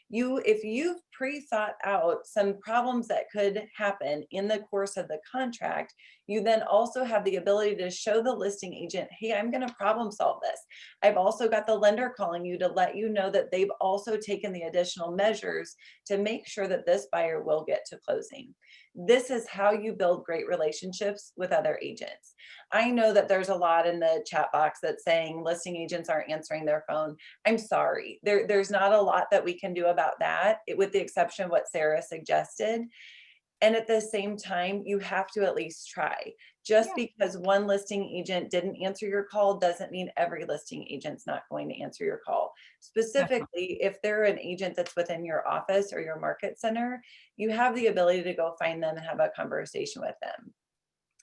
If you've pre-thought out some problems that could happen in the course of the contract, you then also have the ability to show the listing agent, hey, I'm going to problem solve this. I've also got the lender calling you to let you know that they've also taken the additional measures to make sure that this buyer will get to closing. This is how you build great relationships with other agents. I know that there's a lot in the chat box that's saying listing agents aren't answering their phone. I'm sorry, there's not a lot that we can do about that, with the exception of what Sarah suggested. And at the same time, you have to at least try. Just because one listing agent didn't answer your call doesn't mean every listing agent's not going to answer your call. Specifically, if they're an agent that's within your office or your market center, you have the ability to go find them and have a conversation with them.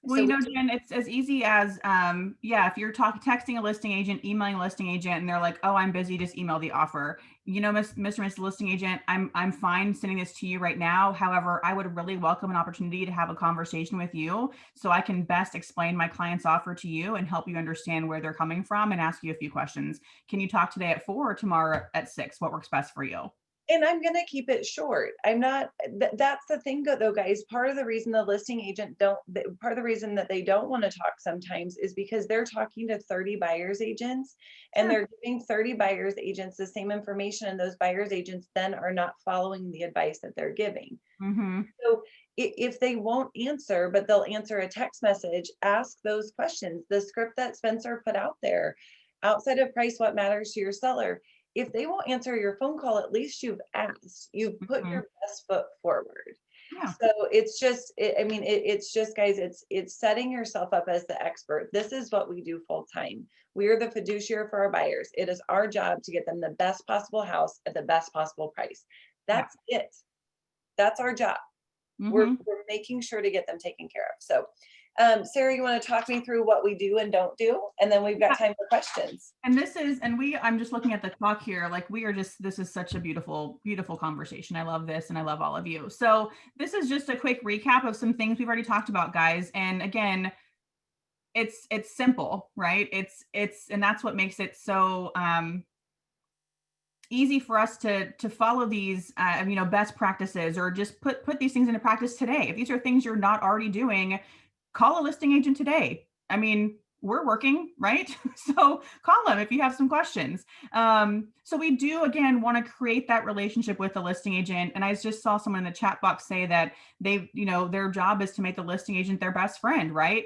Well, you know, Jen, it's as easy as, if you're texting a listing agent, emailing a listing agent, and they're like, oh, I'm busy, just email the offer. You know, Mr. and Mrs. Listing Agent, I'm fine sending this to you right now. However, I would really welcome an opportunity to have a conversation with you so I can best explain my client's offer to you and help you understand where they're coming from and ask you a few questions. Can you talk today at 4 or tomorrow at 6? What works best for you? And I'm going to keep it short. I'm not, that's the thing though, guys. Part of the reason the listing agent part of the reason that they don't want to talk sometimes is because they're talking to 30 buyers agents and they're giving 30 buyers agents the same information. And those buyers agents then are not following the advice that they're giving. Mm-hmm. So if they won't answer, but they'll answer a text message, ask those questions. The script that Spencer put out there, outside of price, what matters to your seller? If they won't answer your phone call, at least you've asked, you've put your best foot forward. Yeah. So it's just, it's just, guys, it's setting yourself up as the expert. This is what we do full time. We are the fiduciary for our buyers. It is our job to get them the best possible house at the best possible price. That's it. That's our job. Mm-hmm. We're making sure to get them taken care of. So Sarah, you want to talk me through what we do and don't do? And then we've got time for questions. And I'm just looking at the clock here. Like this is such a beautiful, beautiful conversation. I love this. And I love all of you. So this is just a quick recap of some things we've already talked about, guys. And again, it's simple, right? And that's what makes it so, easy for us to follow these, best practices, or just put these things into practice today. If these are things you're not already doing, call a listing agent today. I mean, we're working, right? So call them if you have some questions. So we do, again, want to create that relationship with the listing agent. And I just saw someone in the chat box say that their job is to make the listing agent their best friend, right?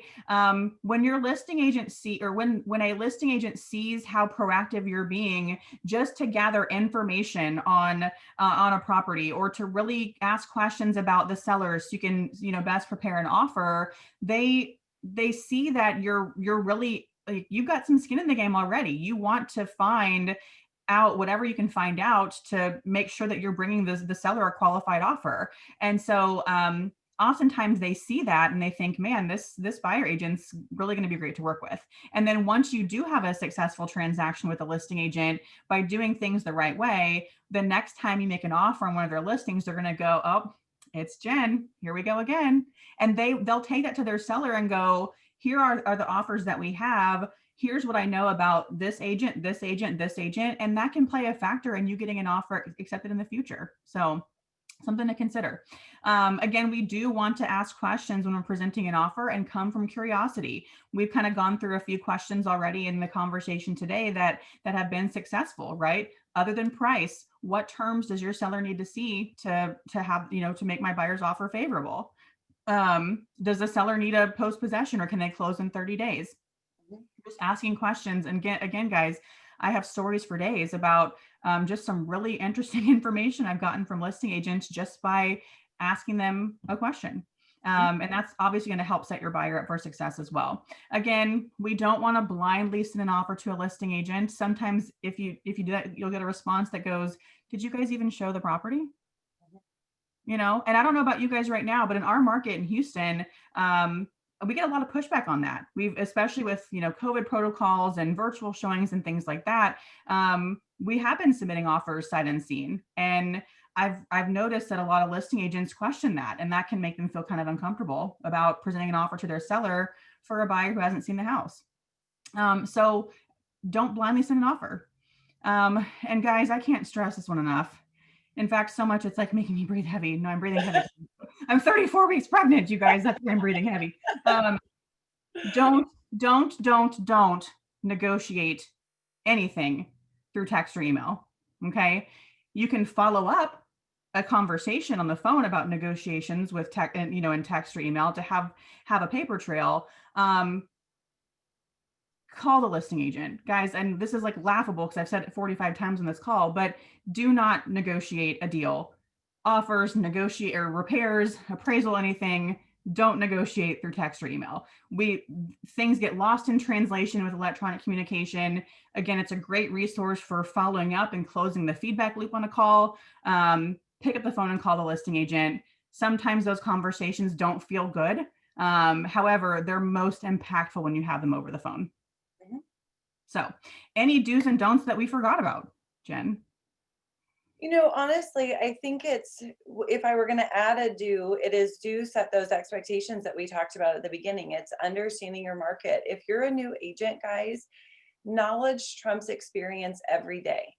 When your listing agent when a listing agent sees how proactive you're being just to gather information on a property, or to really ask questions about the sellers so you can, best prepare an offer, they see that you're really, like, you've got some skin in the game already. You want to find out whatever you can find out to make sure that you're bringing the seller a qualified offer. And so oftentimes they see that and they think, man, this buyer agent's really going to be great to work with. And then once you do have a successful transaction with a listing agent, by doing things the right way, the next time you make an offer on one of their listings, they're going to go, oh, it's Jen, here we go again. And they'll take that to their seller and go, here are the offers that we have. Here's what I know about this agent, this agent, this agent. And that can play a factor in you getting an offer accepted in the future. So something to consider. Again, we do want to ask questions when we're presenting an offer and come from curiosity. We've kind of gone through a few questions already in the conversation today that have been successful, right? Other than price, what terms does your seller need to see to have, to make my buyer's offer favorable? Does the seller need a post possession, or can they close in 30 days? Just asking questions. And again, guys, I have stories for days about just some really interesting information I've gotten from listing agents just by asking them a question. And that's obviously going to help set your buyer up for success as well. Again, we don't want to blindly send an offer to a listing agent. Sometimes if you do that, you'll get a response that goes, did you guys even show the property? And I don't know about you guys right now, but in our market in Houston, we get a lot of pushback on that. Especially with, COVID protocols and virtual showings and things like that. We have been submitting offers sight unseen. And I've noticed that a lot of listing agents question that, and that can make them feel kind of uncomfortable about presenting an offer to their seller for a buyer who hasn't seen the house. So don't blindly send an offer. And guys, I can't stress this one enough. In fact, so much it's like making me breathe heavy. No, I'm breathing heavy. I'm 34 weeks pregnant, you guys. That's why I'm breathing heavy. Don't negotiate anything through text or email. Okay. You can follow up a conversation on the phone about negotiations with tech and, in text or email to have a paper trail. Call the listing agent, guys. And this is like laughable because I've said it 45 times on this call, but do not negotiate a deal. Offers, negotiate or repairs, appraisal, anything. Don't negotiate through text or email. Things get lost in translation with electronic communication. Again, it's a great resource for following up and closing the feedback loop on a call. Pick up the phone and call the listing agent. Sometimes those conversations don't feel good. However, they're most impactful when you have them over the phone. So any do's and don'ts that we forgot about, Jen? Honestly, I think if I were going to add a do, it is do set those expectations that we talked about at the beginning. It's understanding your market. If you're a new agent, guys, knowledge trumps experience every day.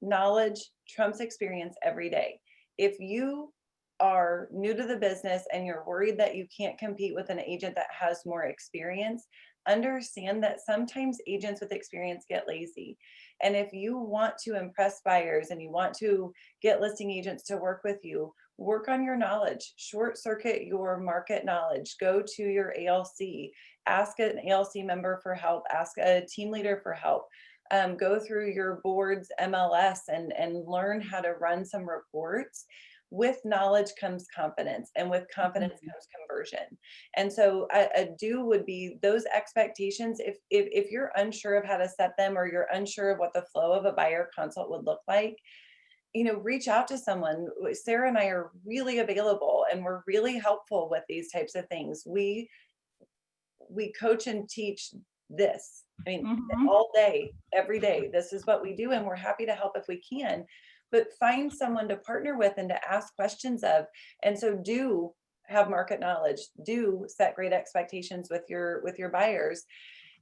Knowledge trumps experience every day. If you are new to the business and you're worried that you can't compete with an agent that has more experience, understand that sometimes agents with experience get lazy. And if you want to impress buyers and you want to get listing agents to work with you, work on your knowledge, short circuit your market knowledge, go to your ALC, ask an ALC member for help, ask a team leader for help, go through your board's MLS and learn how to run some reports. With knowledge comes confidence, and with confidence comes conversion. And so a do would be those expectations. If you're unsure of how to set them, or you're unsure of what the flow of a buyer consult would look like, reach out to someone. Sarah and I are really available, and we're really helpful with these types of things. We coach and teach this. All day, every day. This is what we do, and we're happy to help if we can. But find someone to partner with and to ask questions of. And so do have market knowledge, do set great expectations with your buyers,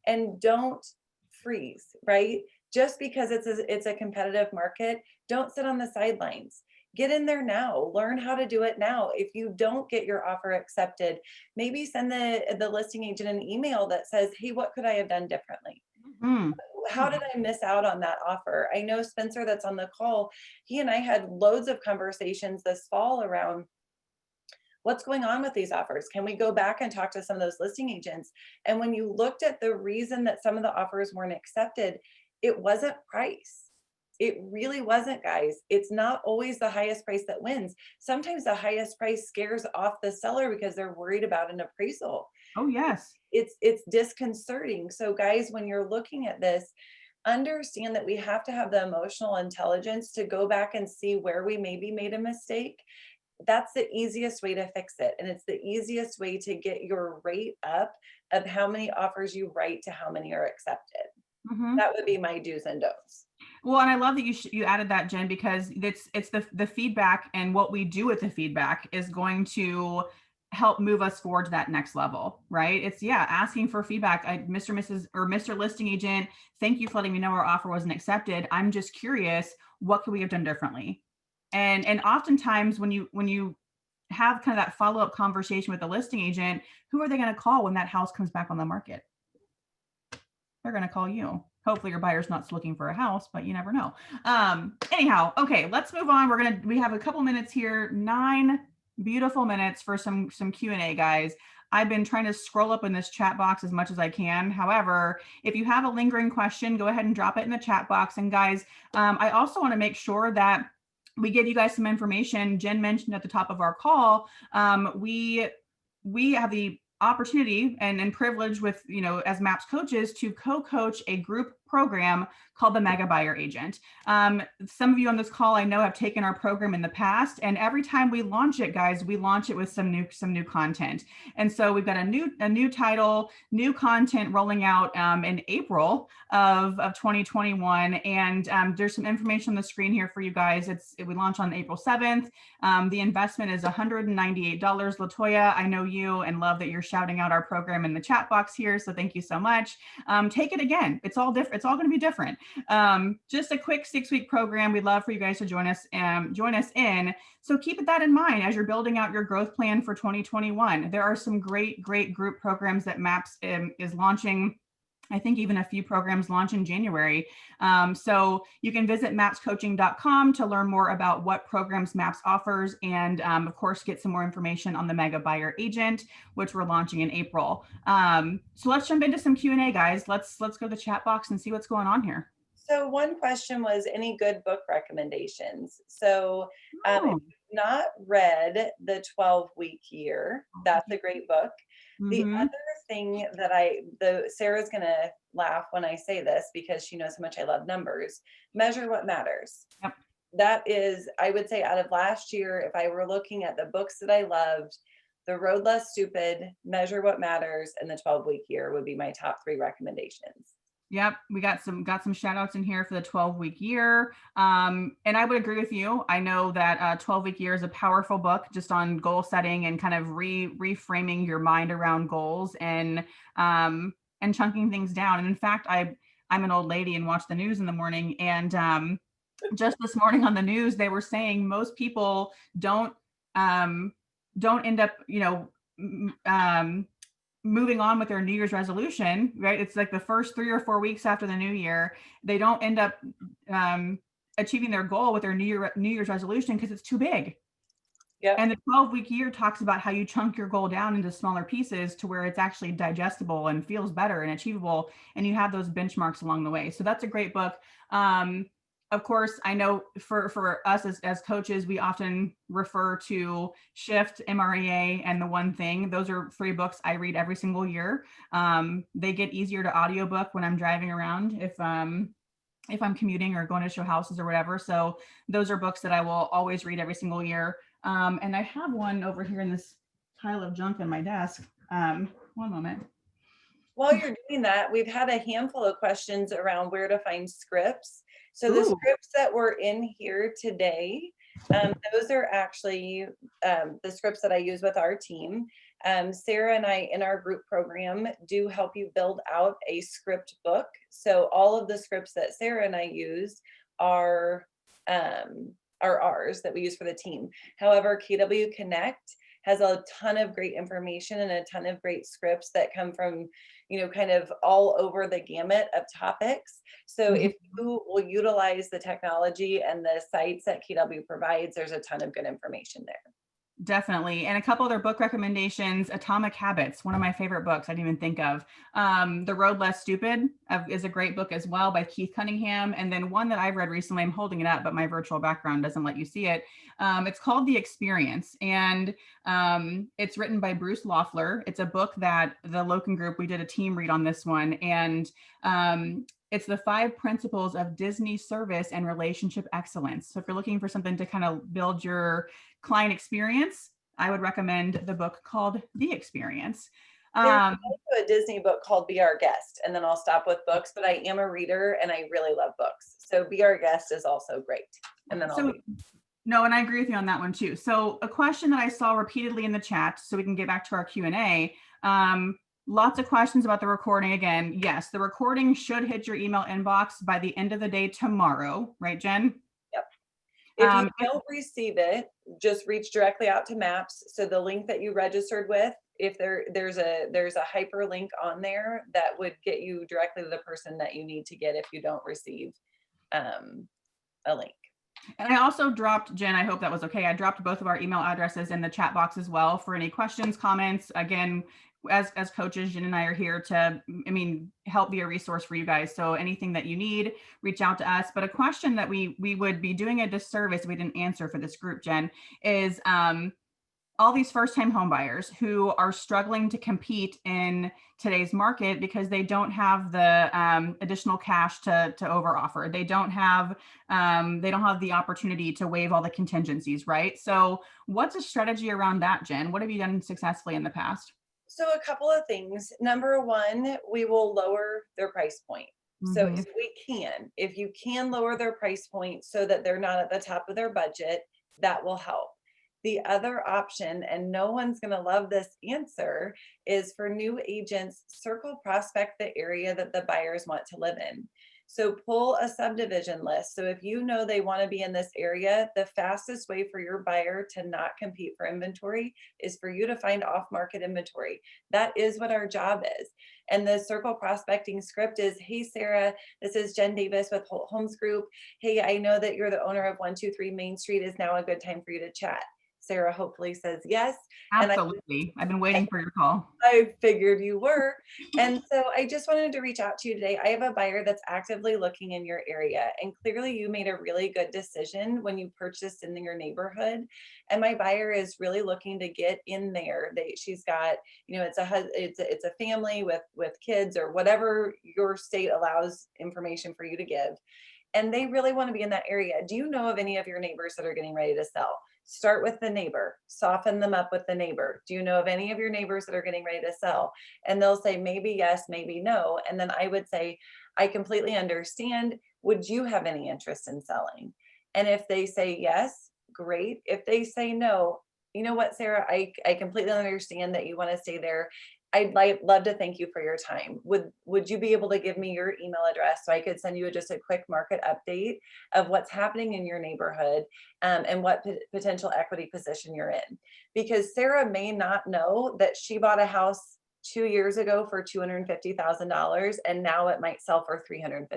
and don't freeze, right? Just because it's a competitive market, don't sit on the sidelines. Get in there now, learn how to do it now. If you don't get your offer accepted, maybe send the listing agent an email that says, hey, what could I have done differently? How did I miss out on that offer? I know Spencer that's on the call, he and I had loads of conversations this fall around what's going on with these offers. Can we go back and talk to some of those listing agents? And when you looked at the reason that some of the offers weren't accepted, it wasn't price. It really wasn't, guys. It's not always the highest price that wins. Sometimes the highest price scares off the seller because they're worried about an appraisal. Oh, yes. It's disconcerting. So guys, when you're looking at this, understand that we have to have the emotional intelligence to go back and see where we maybe made a mistake. That's the easiest way to fix it. And it's the easiest way to get your rate up of how many offers you write to how many are accepted. Mhm. That would be my do's and don'ts. Well, and I love that you added that, Jen, because it's the feedback, and what we do with the feedback is going to help move us forward to that next level, right? It's, yeah, asking for feedback. Mr. Mrs. or Mr. Listing Agent, thank you for letting me know our offer wasn't accepted. I'm just curious, what could we have done differently? And oftentimes when you have kind of that follow-up conversation with the listing agent, who are they going to call when that house comes back on the market? They're going to call you. Hopefully your buyer's not looking for a house, but you never know. Anyhow, okay, let's move on. We have a couple minutes here, 9 beautiful minutes for some Q&A, guys. I've been trying to scroll up in this chat box as much as I can. However, if you have a lingering question, go ahead and drop it in the chat box. And guys, I also want to make sure that we give you guys some information. Jen mentioned at the top of our call, we have the opportunity and privilege with, as MAPS coaches, to co-coach a group program called the Mega Buyer Agent. Some of you on this call, I know, have taken our program in the past, and every time we launch it, guys, we launch it with some new content. And so we've got a new title, new content rolling out in April of 2021. And there's some information on the screen here for you guys. We launch on April 7th. The investment is $198. Latoya, I know you and love that you're shouting out our program in the chat box here. So thank you so much. Take it again. It's all different. It's all going to be different. Just a quick 6-week program. We'd love for you guys to join us in. So keep that in mind as you're building out your growth plan for 2021. There are some great group programs that MAPS is launching. I think even a few programs launch in January. So you can visit mapscoaching.com to learn more about what programs MAPS offers, and of course, get some more information on the Mega Buyer Agent, which we're launching in April. So let's jump into some Q&A, guys. Let's go to the chat box and see what's going on here. So one question was, any good book recommendations? So if you've not read The 12-Week Year, that's a great book. The other thing that Sarah's going to laugh when I say this because she knows how much I love numbers, Measure What Matters. Yep. That is, I would say, out of last year, if I were looking at the books that I loved, The Road Less Stupid, Measure What Matters, and The 12-Week Year would be my top 3 recommendations. Yep, we got some shout outs in here for the 12-week year. And I would agree with you. I know that 12-week year is a powerful book just on goal setting and kind of reframing your mind around goals and chunking things down. And in fact, I'm an old lady and watch the news in the morning. And just this morning on the news, they were saying most people don't end up, moving on with their New Year's resolution, right? It's like the first 3 or 4 weeks after the new year, they don't end up achieving their goal with their New Year's resolution because it's too big. Yep. And the 12-week year talks about how you chunk your goal down into smaller pieces to where it's actually digestible and feels better and achievable. And you have those benchmarks along the way. So that's a great book. Of course, I know for us as coaches, we often refer to Shift, MREA, and The One Thing. Those are 3 books I read every single year. They get easier to audiobook when I'm driving around if I'm commuting or going to show houses or whatever. So those are books that I will always read every single year. And I have one over here in this pile of junk on my desk. One moment. While you're doing that, we've had a handful of questions around where to find scripts. So the scripts that were in here today, those are actually the scripts that I use with our team. Sarah and I, in our group program, do help you build out a script book. So all of the scripts that Sarah and I use are ours that we use for the team. However, KW Connect has a ton of great information and a ton of great scripts that come from, kind of all over the gamut of topics. So if you will utilize the technology and the sites that KW provides, there's a ton of good information there. Definitely. And a couple other book recommendations, Atomic Habits, one of my favorite books I didn't even think of. The Road Less Stupid is a great book as well by Keith Cunningham. And then one that I've read recently, I'm holding it up, but my virtual background doesn't let you see it. It's called The Experience. And it's written by Bruce Loeffler. It's a book that the Loken Group, we did a team read on this one. And it's the 5 principles of Disney service and relationship excellence. So if you're looking for something to kind of build your client experience, I would recommend the book called The Experience. There's also a Disney book called Be Our Guest, and then I'll stop with books, but I am a reader and I really love books. So Be Our Guest is also great. And then No, and I agree with you on that one too. So a question that I saw repeatedly in the chat, so we can get back to our Q&A, lots of questions about the recording. Again, yes, the recording should hit your email inbox by the end of the day tomorrow, right, Jen? Yep. If you don't receive it, just reach directly out to Maps. So the link that you registered with, if there's a hyperlink on there that would get you directly to the person that you need to get if you don't receive a link. And I also dropped, Jen, I hope that was okay. I dropped both of our email addresses in the chat box as well for any questions, comments. Again, as coaches, Jen and I are here to, help be a resource for you guys. So anything that you need, reach out to us. But a question that we would be doing a disservice if we didn't answer for this group, Jen, is all these first-time home buyers who are struggling to compete in today's market because they don't have the additional cash to overoffer. They don't have the opportunity to waive all the contingencies, right? So what's a strategy around that, Jen? What have you done successfully in the past? So a couple of things. Number one, we will lower their price point. So if you can lower their price point so that they're not at the top of their budget, that will help. The other option, and no one's going to love this answer, is for new agents, circle prospect the area that the buyers want to live in. So pull a subdivision list. So if you know they want to be in this area, the fastest way for your buyer to not compete for inventory is for you to find off-market inventory. That is what our job is. And the circle prospecting script is, hey, Sarah, this is Jen Davis with Homes Group. Hey, I know that you're the owner of 123 Main Street. Is now a good time for you to chat? Sarah hopefully says yes. Absolutely. I've been waiting for your call. I figured you were. And so I just wanted to reach out to you today. I have a buyer that's actively looking in your area. And clearly you made a really good decision when you purchased in your neighborhood. And my buyer is really looking to get in there. She's got, it's a family with kids or whatever your state allows information for you to give. And they really want to be in that area. Do you know of any of your neighbors that are getting ready to sell? Start with the neighbor, soften them up with the neighbor. Do you know of any of your neighbors that are getting ready to sell? And they'll say, maybe yes, maybe no. And then I would say, I completely understand. Would you have any interest in selling? And if they say yes, great. If they say no, you know what, Sarah, I completely understand that you want to stay there. I'd love to thank you for your time. Would you be able to give me your email address so I could send you just a quick market update of what's happening in your neighborhood and what potential equity position you're in? Because Sarah may not know that she bought a house 2 years ago for $250,000 and now it might sell for $350,000.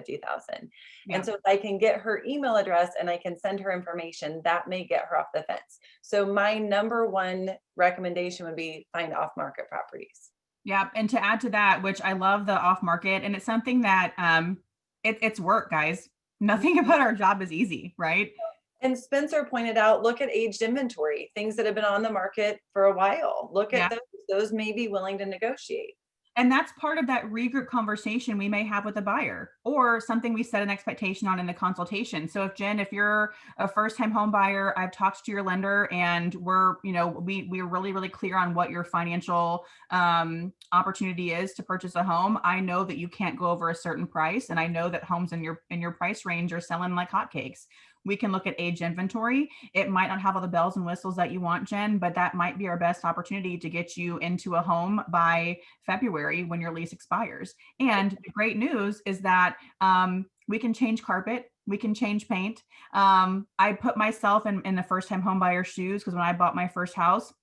Yeah. And so if I can get her email address and I can send her information, that may get her off the fence. So my number one recommendation would be find off-market properties. Yeah. And to add to that, which I love the off market, and it's something that it's work, guys. Nothing about our job is easy, right? And Spencer pointed out, look at aged inventory, things that have been on the market for a while. Look at those may be willing to negotiate. And that's part of that regroup conversation we may have with a buyer, or something we set an expectation on in the consultation. So if Jen, if you're a first-time home buyer, I've talked to your lender and we're really, really clear on what your financial opportunity is to purchase a home. I know that you can't go over a certain price. And I know that homes in your price range are selling like hotcakes. We can look at age inventory. It might not have all the bells and whistles that you want, Jen, but that might be our best opportunity to get you into a home by February when your lease expires. And the great news is that we can change carpet. We can change paint. I put myself in the first time home buyer shoes because when I bought my first house,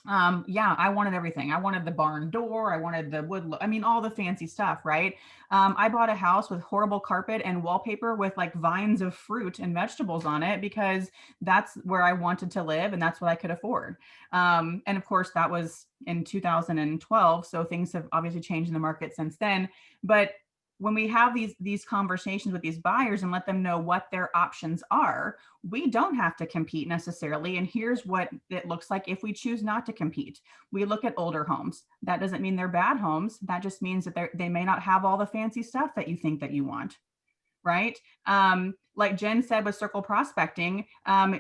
Yeah, I wanted everything. I wanted the barn door. I wanted the wood. I mean, all the fancy stuff, right? I bought a house with horrible carpet and wallpaper with like vines of fruit and vegetables on it because that's where I wanted to live and that's what I could afford. And of course, that was in 2012. So things have obviously changed in the market since then. But when we have these conversations with these buyers and let them know what their options are, we don't have to compete necessarily. And here's what it looks like if we choose not to compete. We look at older homes. That doesn't mean they're bad homes. That just means that they may not have all the fancy stuff that you think that you want, right? Like Jen said with circle prospecting,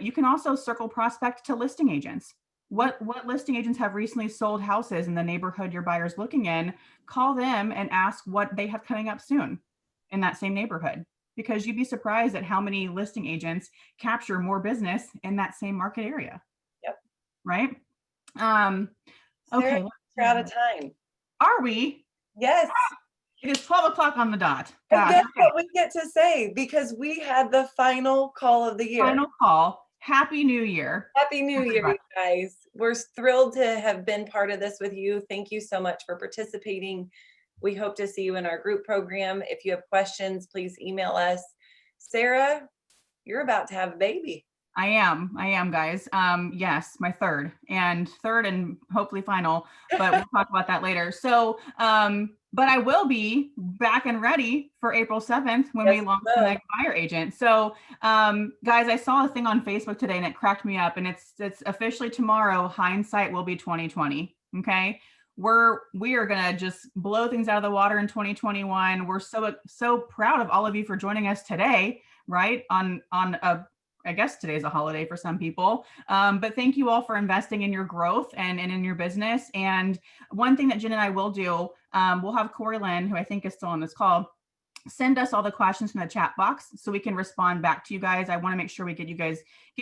you can also circle prospect to listing agents. What listing agents have recently sold houses in the neighborhood your buyer's looking in? Call them and ask what they have coming up soon in that same neighborhood, because you'd be surprised at how many listing agents capture more business in that same market area. Yep. Right. Sarah, Okay. we're out of time. Are we? Yes. It is 12 o'clock on the dot. And Gosh, guess okay. what we get to say? Because we had the final call of the year. Final call. Happy New Year. Happy New Year, Everybody. you guys. We're thrilled to have been part of this with you. Thank you so much for participating. We hope to see you in our group program. If you have questions, please email us. Sarah, you're about to have a baby. I am, guys. Yes, my third and hopefully final, but we'll talk about that later. So, but I will be back and ready for April 7th when we launch the Mega Buyer Agent. So, guys, I saw a thing on Facebook today and it cracked me up, and it's officially tomorrow. Hindsight will be 2020. Okay. We are gonna just blow things out of the water in 2021. We're so proud of all of you for joining us today, right? On a, I guess today's a holiday for some people, but thank you all for investing in your growth and in your business. And one thing that Jen and I will do, we'll have Corey Lynn, who I think is still on this call, send us all the questions from the chat box so we can respond back to you guys. I want to make sure we get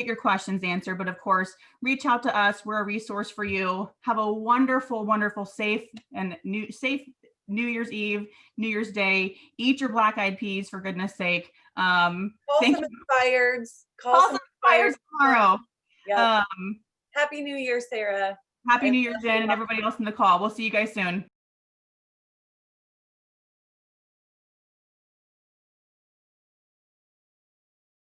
your questions answered, but of course, reach out to us. We're a resource for you. Have a wonderful, wonderful, safe New Year's Eve, New Year's Day. Eat your black eyed peas, for goodness sake. Call some expireds. Call some expireds tomorrow. Yeah. Happy New Year, Sarah. Happy New Year, Jen, and everybody else in the call. We'll see you guys soon.